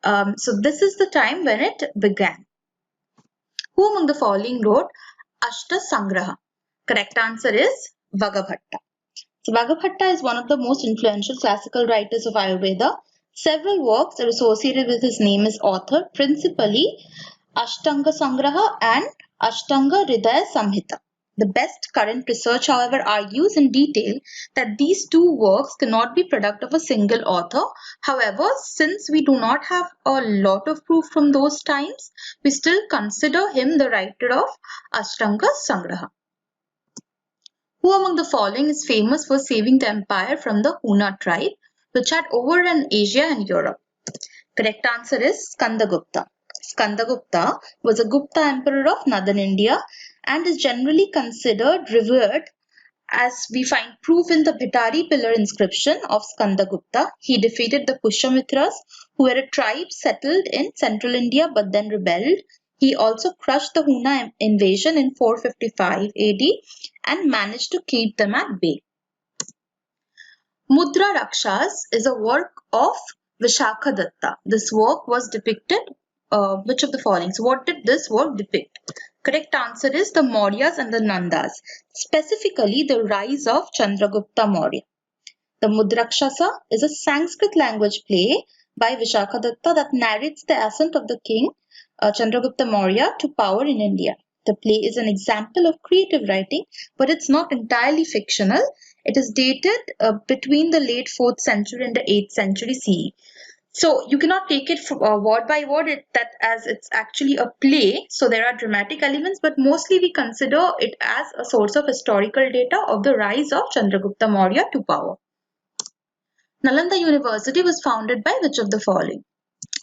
So this is the time when it began. Who among the following wrote Ashta Sangraha? Correct answer is Vagabhatta. So Vagabhatta is one of the most influential classical writers of Ayurveda. Several works are associated with his name as author, principally Ashtanga Sangraha and Ashtanga Hridaya Samhita. The best current research, however, argues in detail that these two works cannot be product of a single author. However, since we do not have a lot of proof from those times, we still consider him the writer of Ashtanga Sangraha. Who among the following is famous for saving the empire from the Huna tribe, which had overrun Asia and Europe? Correct answer is Skandagupta. Skandagupta was a Gupta emperor of northern India and is generally considered revered, as we find proof in the Bhittari pillar inscription of Skandagupta. He defeated the Pushyamitras, who were a tribe settled in central India but then rebelled. He also crushed the Huna invasion in 455 AD and managed to keep them at bay. Mudra Rakshas is a work of Vishakadatta. This work was depicted which of the following? So what did this work depict? Correct answer is the Mauryas and the Nandas, specifically the rise of Chandragupta Maurya. The Mudrakshasa is a Sanskrit language play by Vishakadatta that narrates the ascent of the king Chandragupta Maurya to power in India. The play is an example of creative writing, but it's not entirely fictional. It is dated between the late 4th century and the 8th century CE. So you cannot take it word by word as it's actually a play. So there are dramatic elements, but mostly we consider it as a source of historical data of the rise of Chandragupta Maurya to power. Nalanda University was founded by which of the following?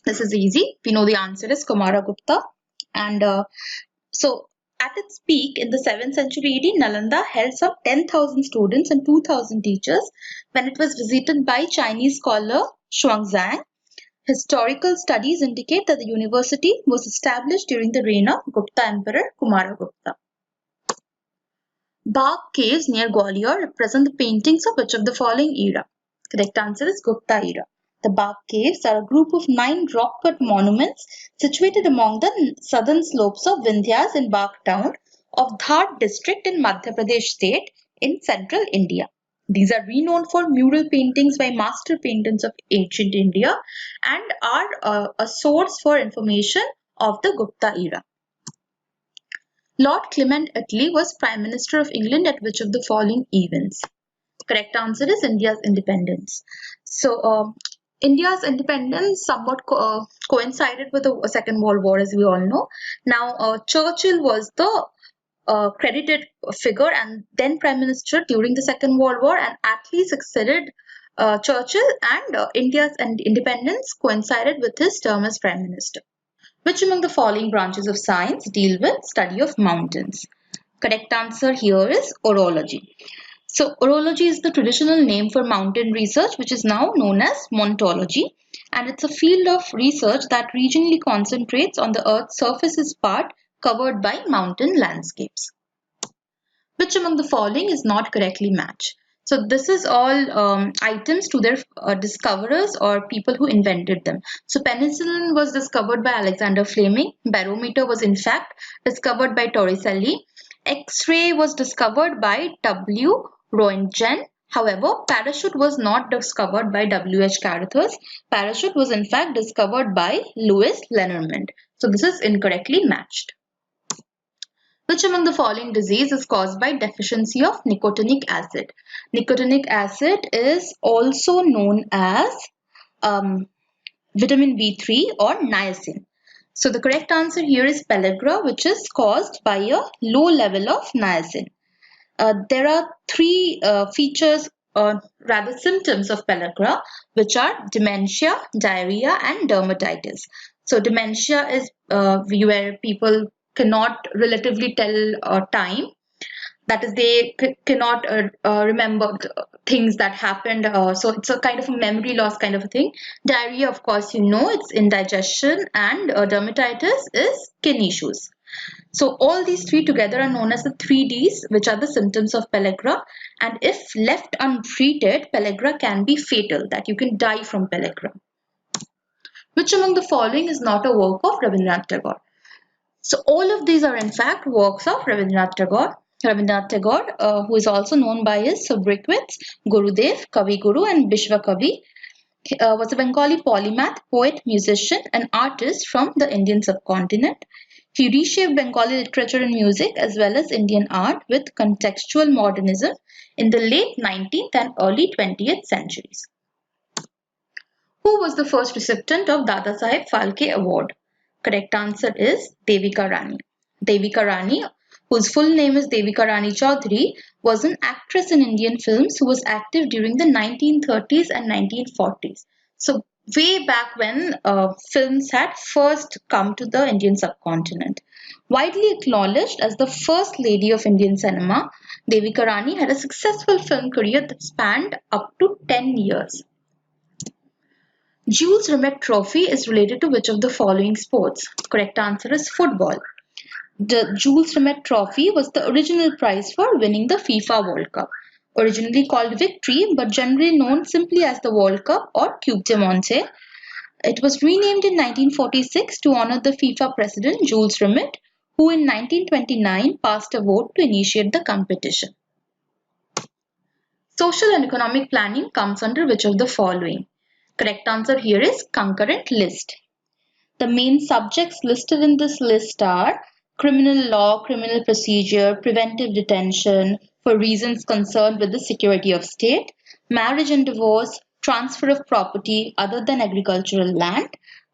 This is easy. We know the answer is Kumaragupta. And so at its peak in the 7th century AD, Nalanda held some 10,000 students and 2,000 teachers when it was visited by Chinese scholar Xuanzang. Historical studies indicate that the university was established during the reign of Gupta Emperor Kumaragupta. Bark caves near Gwalior represent the paintings of which of the following era? Correct answer is Gupta era. The Bark caves are a group of 9 rock-cut monuments situated among the southern slopes of Vindhyas in Bark town of Dhar district in Madhya Pradesh state in central India. These are renowned for mural paintings by master painters of ancient India and are a source for information of the Gupta era. Lord Clement Attlee was Prime Minister of England at which of the following events? Correct answer is India's independence. So, India's independence somewhat coincided with the Second World War, as we all know. Now, Churchill was the credited figure and then Prime Minister during the Second World War, and Attlee succeeded Churchill, and India's independence coincided with his term as Prime Minister. Which among the following branches of science deal with study of mountains? Correct answer here is orology. So orology is the traditional name for mountain research, which is now known as montology, and it's a field of research that regionally concentrates on the Earth's surface's part covered by mountain landscapes. Which among the following is not correctly matched? So this is all items to their discoverers or people who invented them. So penicillin was discovered by Alexander Fleming. Barometer was in fact discovered by Torricelli. X-ray was discovered by W. Roentgen. However, parachute was not discovered by W.H. Carruthers. Parachute was in fact discovered by Louis Lenormand. So this is incorrectly matched. Which among the following disease is caused by deficiency of nicotinic acid? Nicotinic acid is also known as vitamin B3 or niacin. So the correct answer here is pellagra, which is caused by a low level of niacin. There are three features or rather symptoms of pellagra, which are dementia, diarrhea and dermatitis. So dementia is where people cannot relatively tell time. That is, they cannot remember things that happened. So it's a kind of a memory loss kind of a thing. Diarrhea, of course, you know, it's indigestion, and dermatitis is skin issues. So all these three together are known as the 3Ds, which are the symptoms of pellagra. And if left untreated, pellagra can be fatal, that you can die from pellagra. Which among the following is not a work of Rabindranath Tagore? So all of these are in fact works of Rabindranath Tagore. Rabindranath Tagore, who is also known by his sobriquets Gurudev, Kavi Guru and Bishwa Kavi, was a Bengali polymath, poet, musician and artist from the Indian subcontinent. He reshaped Bengali literature and music as well as Indian art with contextual modernism in the late 19th and early 20th centuries. Who was the first recipient of Dada Saheb Phalke Award? Correct answer is Devika Rani. Devika Rani, whose full name is Devika Rani Chaudhary, was an actress in Indian films who was active during the 1930s and 1940s. So way back when films had first come to the Indian subcontinent. Widely acknowledged as the first lady of Indian cinema, Devika Rani had a successful film career that spanned up to 10 years. Jules Rimet Trophy is related to which of the following sports? Correct answer is football. The Jules Rimet Trophy was the original prize for winning the FIFA World Cup. Originally called Victory, but generally known simply as the World Cup or Coupe de Monde. It was renamed in 1946 to honor the FIFA president Jules Rimet, who in 1929 passed a vote to initiate the competition. Social and economic planning comes under which of the following? Correct answer here is concurrent list. The main subjects listed in this list are criminal law, criminal procedure, preventive detention for reasons concerned with the security of state, marriage and divorce, transfer of property other than agricultural land,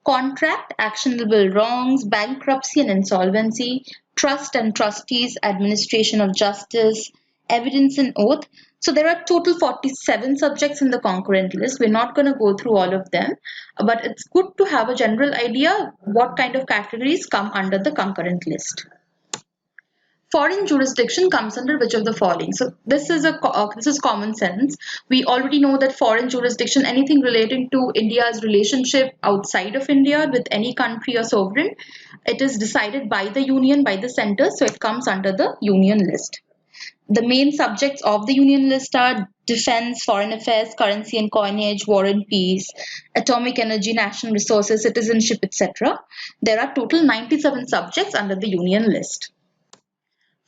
contract, actionable wrongs, bankruptcy and insolvency, trust and trustees, administration of justice, evidence and oath. So there are total 47 subjects in the concurrent list. We're not going to go through all of them, but it's good to have a general idea what kind of categories come under the concurrent list. Foreign jurisdiction comes under which of the following? So this is common sense. We already know that foreign jurisdiction, anything relating to India's relationship outside of India with any country or sovereign, it is decided by the union, by the center, so it comes under the union list. The main subjects of the union list are defense, foreign affairs, currency and coinage, war and peace, atomic energy, national resources, citizenship, etc. There are total 97 subjects under the union list.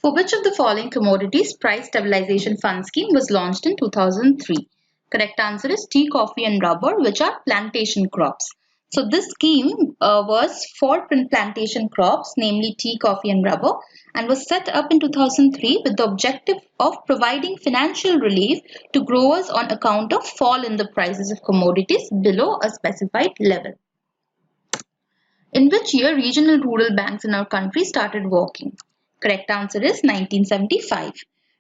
For which of the following commodities Price Stabilization Fund scheme was launched in 2003? Correct answer is tea, coffee and rubber, which are plantation crops. So this scheme was for plantation crops, namely tea, coffee and rubber, and was set up in 2003 with the objective of providing financial relief to growers on account of fall in the prices of commodities below a specified level. In which year regional rural banks in our country started working? Correct answer is 1975.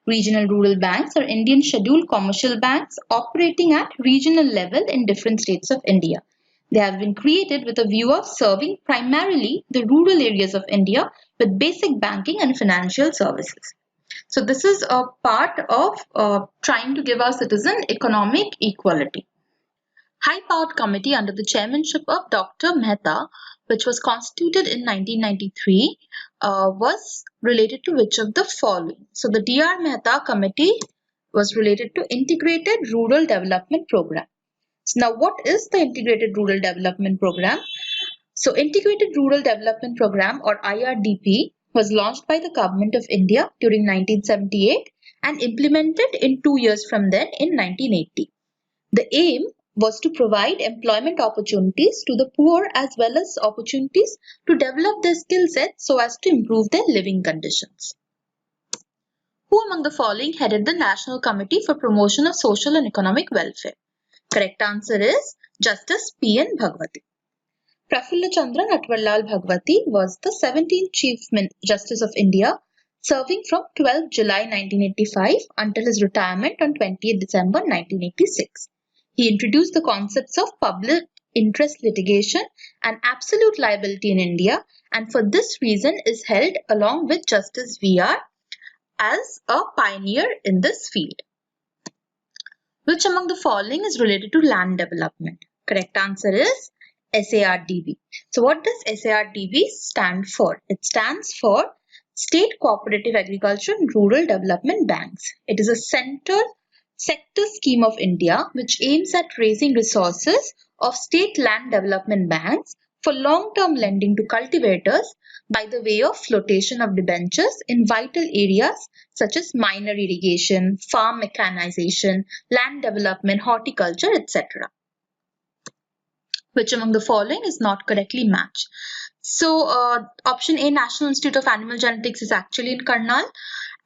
Regional rural banks are Indian scheduled commercial banks operating at regional level in different states of India. They have been created with a view of serving primarily the rural areas of India with basic banking and financial services. So this is a part of trying to give our citizen economic equality. High-powered committee under the chairmanship of Dr. Mehta, which was constituted in 1993, was related to which of the following? So the Dr. Mehta committee was related to Integrated Rural Development Program. So now what is the Integrated Rural Development Program? So Integrated Rural Development Program, or IRDP, was launched by the Government of India during 1978 and implemented in 2 years from then in 1980. The aim was to provide employment opportunities to the poor as well as opportunities to develop their skill sets so as to improve their living conditions. Who among the following headed the National Committee for Promotion of Social and Economic Welfare? Correct answer is Justice P.N. Bhagwati. Prafulla Chandra Natwarlal Bhagwati was the 17th Chief Justice of India, serving from 12 July 1985 until his retirement on 20th December 1986. He introduced the concepts of public interest litigation and absolute liability in India, and for this reason is held along with Justice VR as a pioneer in this field. Which among the following is related to land development? Correct answer is SARDB. So what does SARDB stand for? It stands for State Cooperative Agriculture and Rural Development Banks. It is a sector scheme of India which aims at raising resources of state land development banks for long-term lending to cultivators by the way of flotation of debentures in vital areas such as minor irrigation, farm mechanization, land development, horticulture, etc. Which among the following is not correctly matched? So option A, National Institute of Animal Genetics, is actually in Karnal.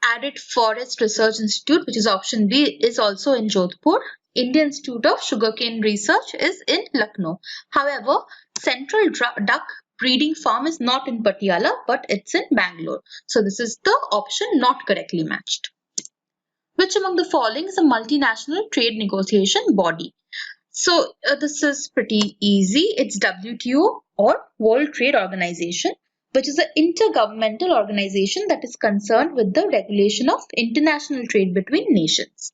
Added Forest Research Institute, which is option B, is also in Jodhpur. Indian Institute of Sugarcane Research is in Lucknow. However, Central Duck Breeding Farm is not in Patiala, but it's in Bangalore. So this is the option not correctly matched. Which among the following is a multinational trade negotiation body? So this is pretty easy. It's WTO, or World Trade Organization, which is an intergovernmental organization that is concerned with the regulation of international trade between nations.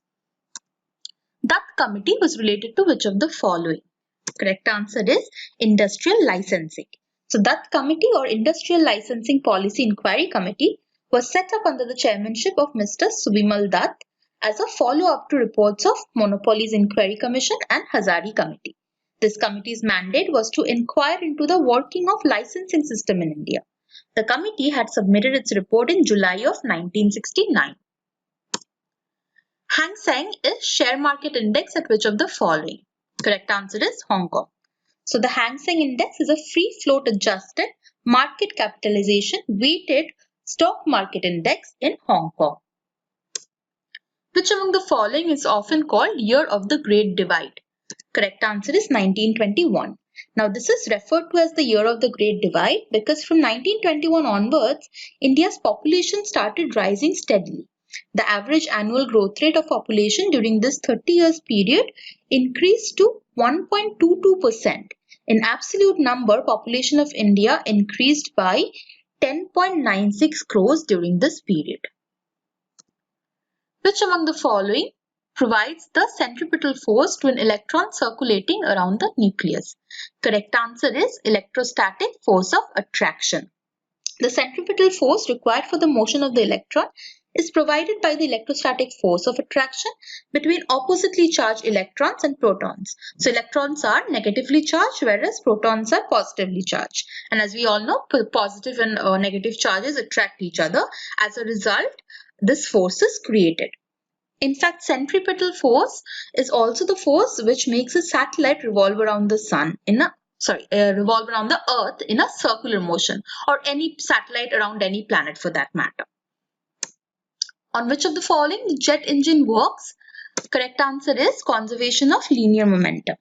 That committee was related to which of the following? Correct answer is Industrial Licensing. So that committee, or Industrial Licensing Policy Inquiry Committee, was set up under the chairmanship of Mr. Subimal Dutt as a follow-up to reports of Monopolies Inquiry Commission and Hazari Committee. This committee's mandate was to inquire into the working of licensing system in India. The committee had submitted its report in July of 1969. Hang Seng is share market index at which of the following? Correct answer is Hong Kong. So the Hang Seng index is a free float adjusted market capitalization weighted stock market index in Hong Kong. Which among the following is often called Year of the Great Divide? Correct answer is 1921. Now this is referred to as the Year of the Great Divide because from 1921 onwards, India's population started rising steadily. The average annual growth rate of population during this 30 years period increased to 1.22%. In absolute number, population of India increased by 10.96 crores during this period. Which among the following provides the centripetal force to an electron circulating around the nucleus? Correct answer is electrostatic force of attraction. The centripetal force required for the motion of the electron is provided by the electrostatic force of attraction between oppositely charged electrons and protons. So electrons are negatively charged whereas protons are positively charged. And as we all know, positive and negative charges attract each other. As a result, this force is created. In fact, centripetal force is also the force which makes a satellite revolve around the sun revolve around the earth in a circular motion, or any satellite around any planet for that matter. On which of the following the jet engine works? Correct answer is conservation of linear momentum.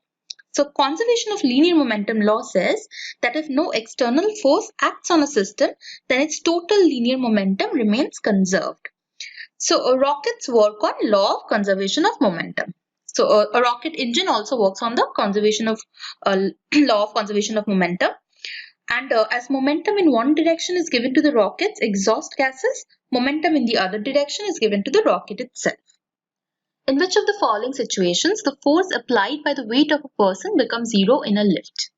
So conservation of linear momentum law says that if no external force acts on a system, then its total linear momentum remains conserved. So rockets work on law of conservation of momentum. So a rocket engine also works on the conservation of law of conservation of momentum. And as momentum in one direction is given to the rocket's exhaust gases, momentum in the other direction is given to the rocket itself. In which of the following situations the force applied by the weight of a person becomes zero in a lift?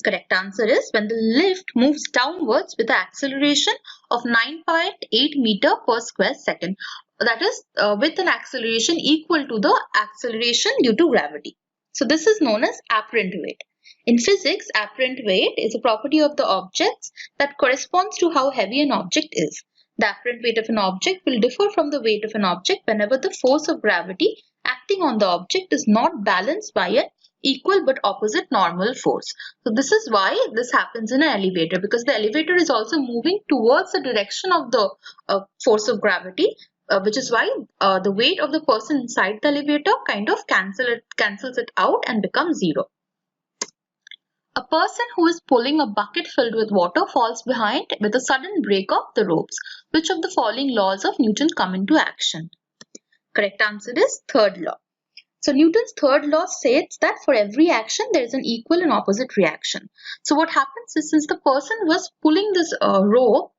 Correct answer is when the lift moves downwards with an acceleration of 9.8 meter per square second. That is with an acceleration equal to the acceleration due to gravity. So this is known as apparent weight. In physics, apparent weight is a property of the objects that corresponds to how heavy an object is. The apparent weight of an object will differ from the weight of an object whenever the force of gravity acting on the object is not balanced by an equal but opposite normal force. So this is why this happens in an elevator, because the elevator is also moving towards the direction of the force of gravity, which is why the weight of the person inside the elevator kind of cancels it out and becomes zero. A person who is pulling a bucket filled with water falls behind with a sudden break of the ropes. Which of the following laws of Newton come into action? Correct answer is third law. So Newton's third law states that for every action there is an equal and opposite reaction. So what happens is, since the person was pulling this rope,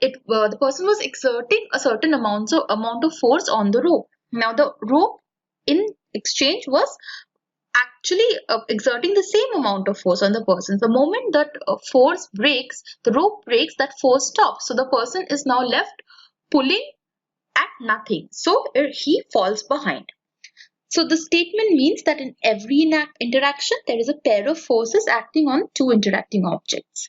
the person was exerting a certain amount of force on the rope. Now the rope in exchange was actually exerting the same amount of force on the person. The moment that force breaks, the rope breaks, that force stops. So the person is now left pulling at nothing. So he falls behind. So the statement means that in every interaction, there is a pair of forces acting on two interacting objects.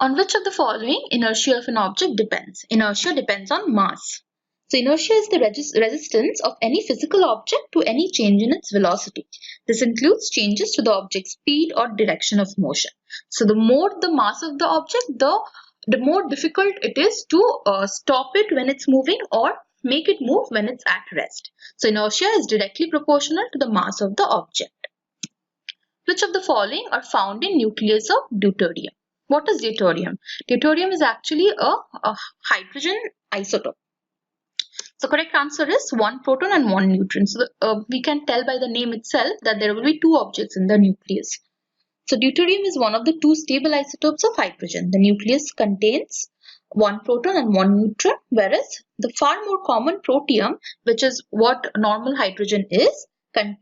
On which of the following inertia of an object depends? Inertia depends on mass. So inertia is the resistance of any physical object to any change in its velocity. This includes changes to the object's speed or direction of motion. So the more the mass of the object, the more difficult it is to stop it when it's moving or make it move when it's at rest. So inertia is directly proportional to the mass of the object. Which of the following are found in nucleus of deuterium? What is deuterium? Deuterium is actually a hydrogen isotope. So correct answer is 1 proton and 1 neutron. So we can tell by the name itself that there will be 2 objects in the nucleus. So deuterium is one of the 2 stable isotopes of hydrogen. The nucleus contains 1 proton and 1 neutron, whereas the far more common protium, which is what normal hydrogen is,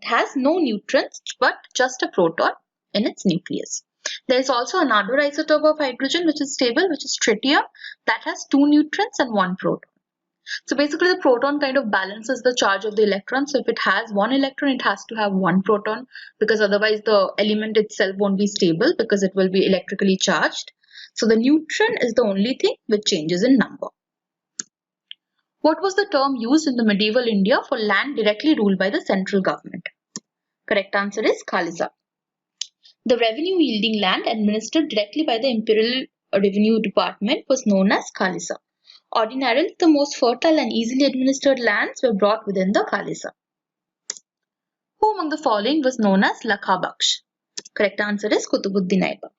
has no neutrons but just a proton in its nucleus. There is also another isotope of hydrogen which is stable, which is tritium, that has 2 neutrons and 1 proton. So basically the proton kind of balances the charge of the electron. So if it has 1 electron, it has to have 1 proton, because otherwise the element itself won't be stable because it will be electrically charged. So the neutron is the only thing which changes in number. What was the term used in the medieval India for land directly ruled by the central government? Correct answer is Khalisa. The revenue yielding land administered directly by the Imperial Revenue Department was known as Khalisa. Ordinarily, the most fertile and easily administered lands were brought within the Khalisa. Who among the following was known as Lakha Baksh? Correct answer is Kutubuddin Aibak.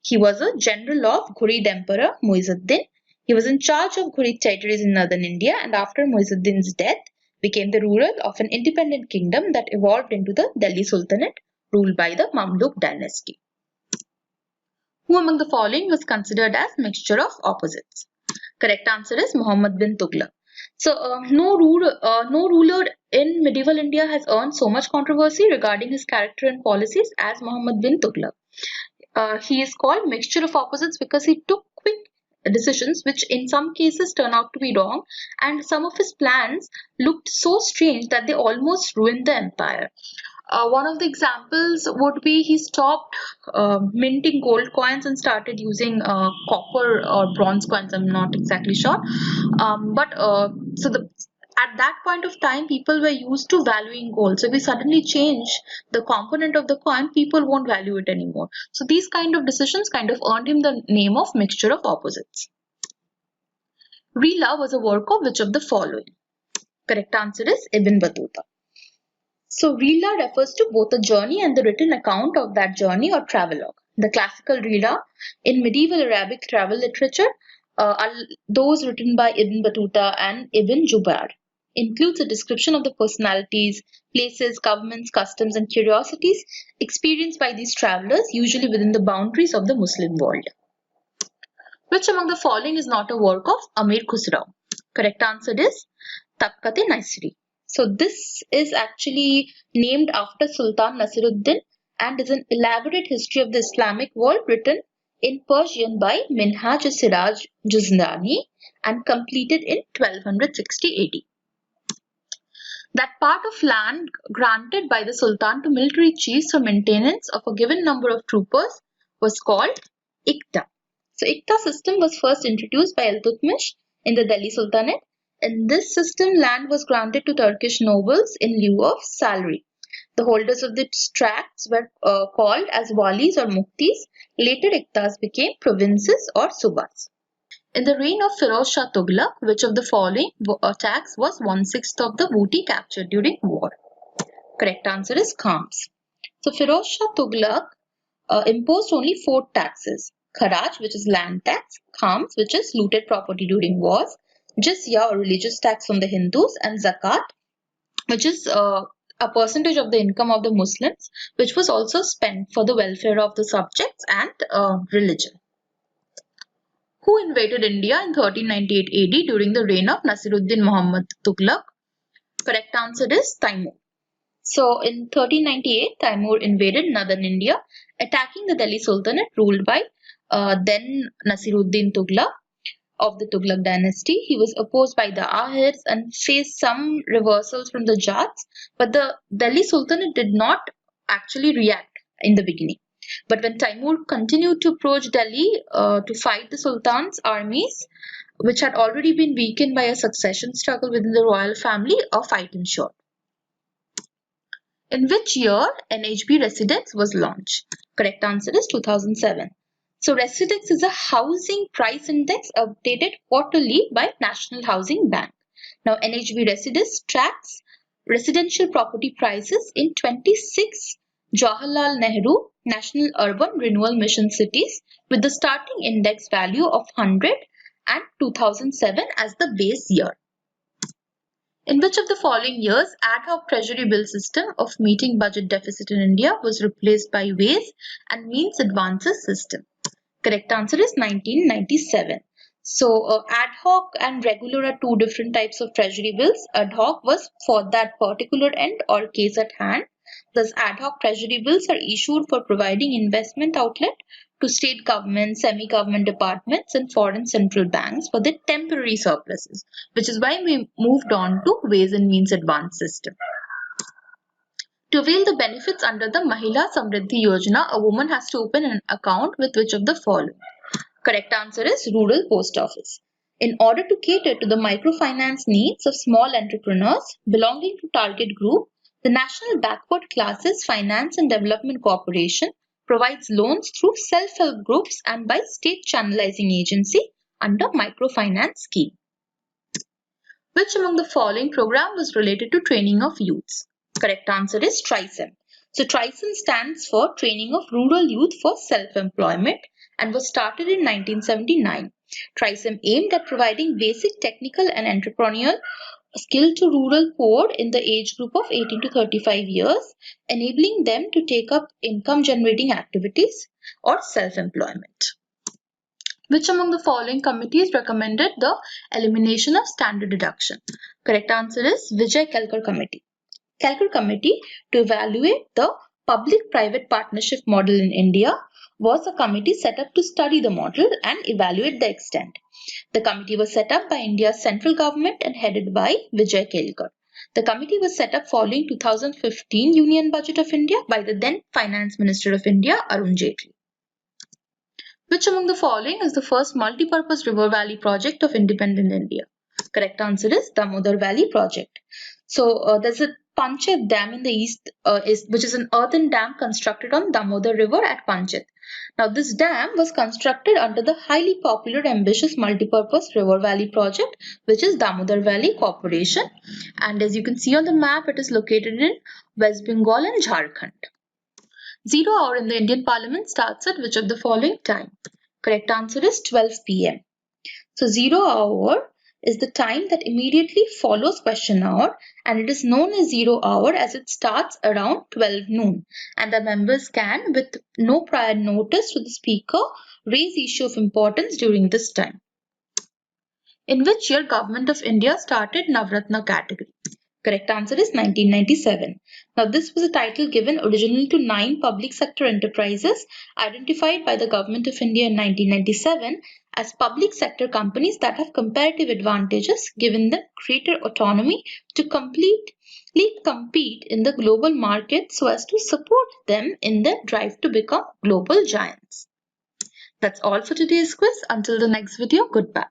He was a general of Ghurid Emperor Muizuddin. He was in charge of Ghurid territories in northern India, and after Muizuddin's death, became the ruler of an independent kingdom that evolved into the Delhi Sultanate, ruled by the Mamluk dynasty. Who among the following was considered as mixture of opposites? Correct answer is Muhammad bin Tughlaq. So, no ruler in medieval India has earned so much controversy regarding his character and policies as Muhammad bin Tughlaq. He is called mixture of opposites because he took quick decisions which in some cases turn out to be wrong, and some of his plans looked so strange that they almost ruined the empire. One of the examples would be he stopped minting gold coins and started using copper or bronze coins. I'm not exactly sure. At that point of time, people were used to valuing gold. So if we suddenly change the component of the coin, people won't value it anymore. So these kind of decisions kind of earned him the name of mixture of opposites. Reela was a work of which of the following? Correct answer is Ibn Battuta. So Reela refers to both a journey and the written account of that journey or travelogue. The classical Reela in medieval Arabic travel literature are those written by Ibn Battuta and Ibn Jubayr. Includes a description of the personalities, places, governments, customs and curiosities experienced by these travelers, usually within the boundaries of the Muslim world. Which among the following is not a work of Amir Khusrau? Correct answer is Tabqat-e-Naisri. So this is actually named after Sultan Nasiruddin and is an elaborate history of the Islamic world written in Persian by Minhaj-e-Siraj Juzdani and completed in 1260 AD. That part of land granted by the Sultan to military chiefs for maintenance of a given number of troopers was called Ikta. So Ikta system was first introduced by Iltutmish in the Delhi Sultanate. In this system, land was granted to Turkish nobles in lieu of salary. The holders of the tracts were called as walis or muftis. Later, Iktas became provinces or subas. In the reign of Firoz Shah Tughlaq, which of the following tax was 1/6 of the booty captured during war? Correct answer is Khams. So Firoz Shah Tughlaq imposed only 4 taxes: Kharaj, which is land tax; Khams, which is looted property during wars; Jizya, or religious tax from the Hindus; and Zakat, which is a percentage of the income of the Muslims, which was also spent for the welfare of the subjects and religion. Who invaded India in 1398 AD during the reign of Nasiruddin Muhammad Tughlaq? Correct answer is Taimur. So in 1398, Taimur invaded northern India, attacking the Delhi Sultanate ruled by then Nasiruddin Tughlaq of the Tughlaq dynasty. He was opposed by the Ahirs and faced some reversals from the Jats, but the Delhi Sultanate did not actually react in the beginning. But when Taimur continued to approach Delhi to fight the Sultan's armies, which had already been weakened by a succession struggle within the royal family, a fight ensued. In which year NHB Residence was launched? Correct answer is 2007. So Residence is a housing price index updated quarterly by National Housing Bank. Now NHB Residence tracks residential property prices in 26 Jawaharlal Nehru National Urban Renewal Mission cities with the starting index value of 100 and 2007 as the base year. In which of the following years ad hoc treasury bill system of meeting budget deficit in India was replaced by Ways and Means Advances system? Correct answer is 1997. So ad hoc and regular are two different types of treasury bills. Ad hoc was for that particular end or case at hand. Thus ad hoc treasury bills are issued for providing investment outlet to state governments, semi-government departments and foreign central banks for their temporary surpluses, which is why we moved on to Ways and Means Advance system. To avail the benefits under the Mahila Samriddhi Yojana, a woman has to open an account with which of the following? Correct answer is Rural Post Office. In order to cater to the microfinance needs of small entrepreneurs belonging to target group, the National Backward Classes Finance and Development Corporation provides loans through self-help groups and by state channelizing agency under microfinance scheme. Which among the following program was related to training of youths? Correct answer is TRISEM. So TRISEM stands for Training of Rural Youth for Self-Employment and was started in 1979. TRISEM aimed at providing basic technical and entrepreneurial skill to rural poor in the age group of 18 to 35 years, enabling them to take up income generating activities or self-employment. Which among the following committees recommended the elimination of standard deduction? Correct answer is Vijay Kelkar Committee. Kelkar Committee, to evaluate the public-private partnership model in India, was a committee set up to study the model and evaluate the extent. The committee was set up by India's central government and headed by Vijay Kelkar. The committee was set up following 2015 Union Budget of India by the then Finance Minister of India, Arun Jaitley. Which among the following is the first multi-purpose river valley project of independent India? Correct answer is Damodar Valley Project. So there's a Panchet Dam in the east, which is an earthen dam constructed on Damodar River at Panchet. Now this dam was constructed under the highly popular ambitious multi-purpose river valley project, which is Damodar Valley Corporation. And as you can see on the map, it is located in West Bengal and Jharkhand. 0 hour in the Indian Parliament starts at which of the following time? Correct answer is 12 p.m. So 0 hour is the time that immediately follows question hour, and it is known as 0 hour as it starts around 12 noon, and the members can, with no prior notice to the speaker, raise issue of importance during this time. In which year Government of India started Navratna category? Correct answer is 1997. Now this was a title given originally to 9 public sector enterprises identified by the Government of India in 1997 as public sector companies that have comparative advantages, given them greater autonomy to completely compete in the global market so as to support them in their drive to become global giants. That's all for today's quiz. Until the next video, goodbye.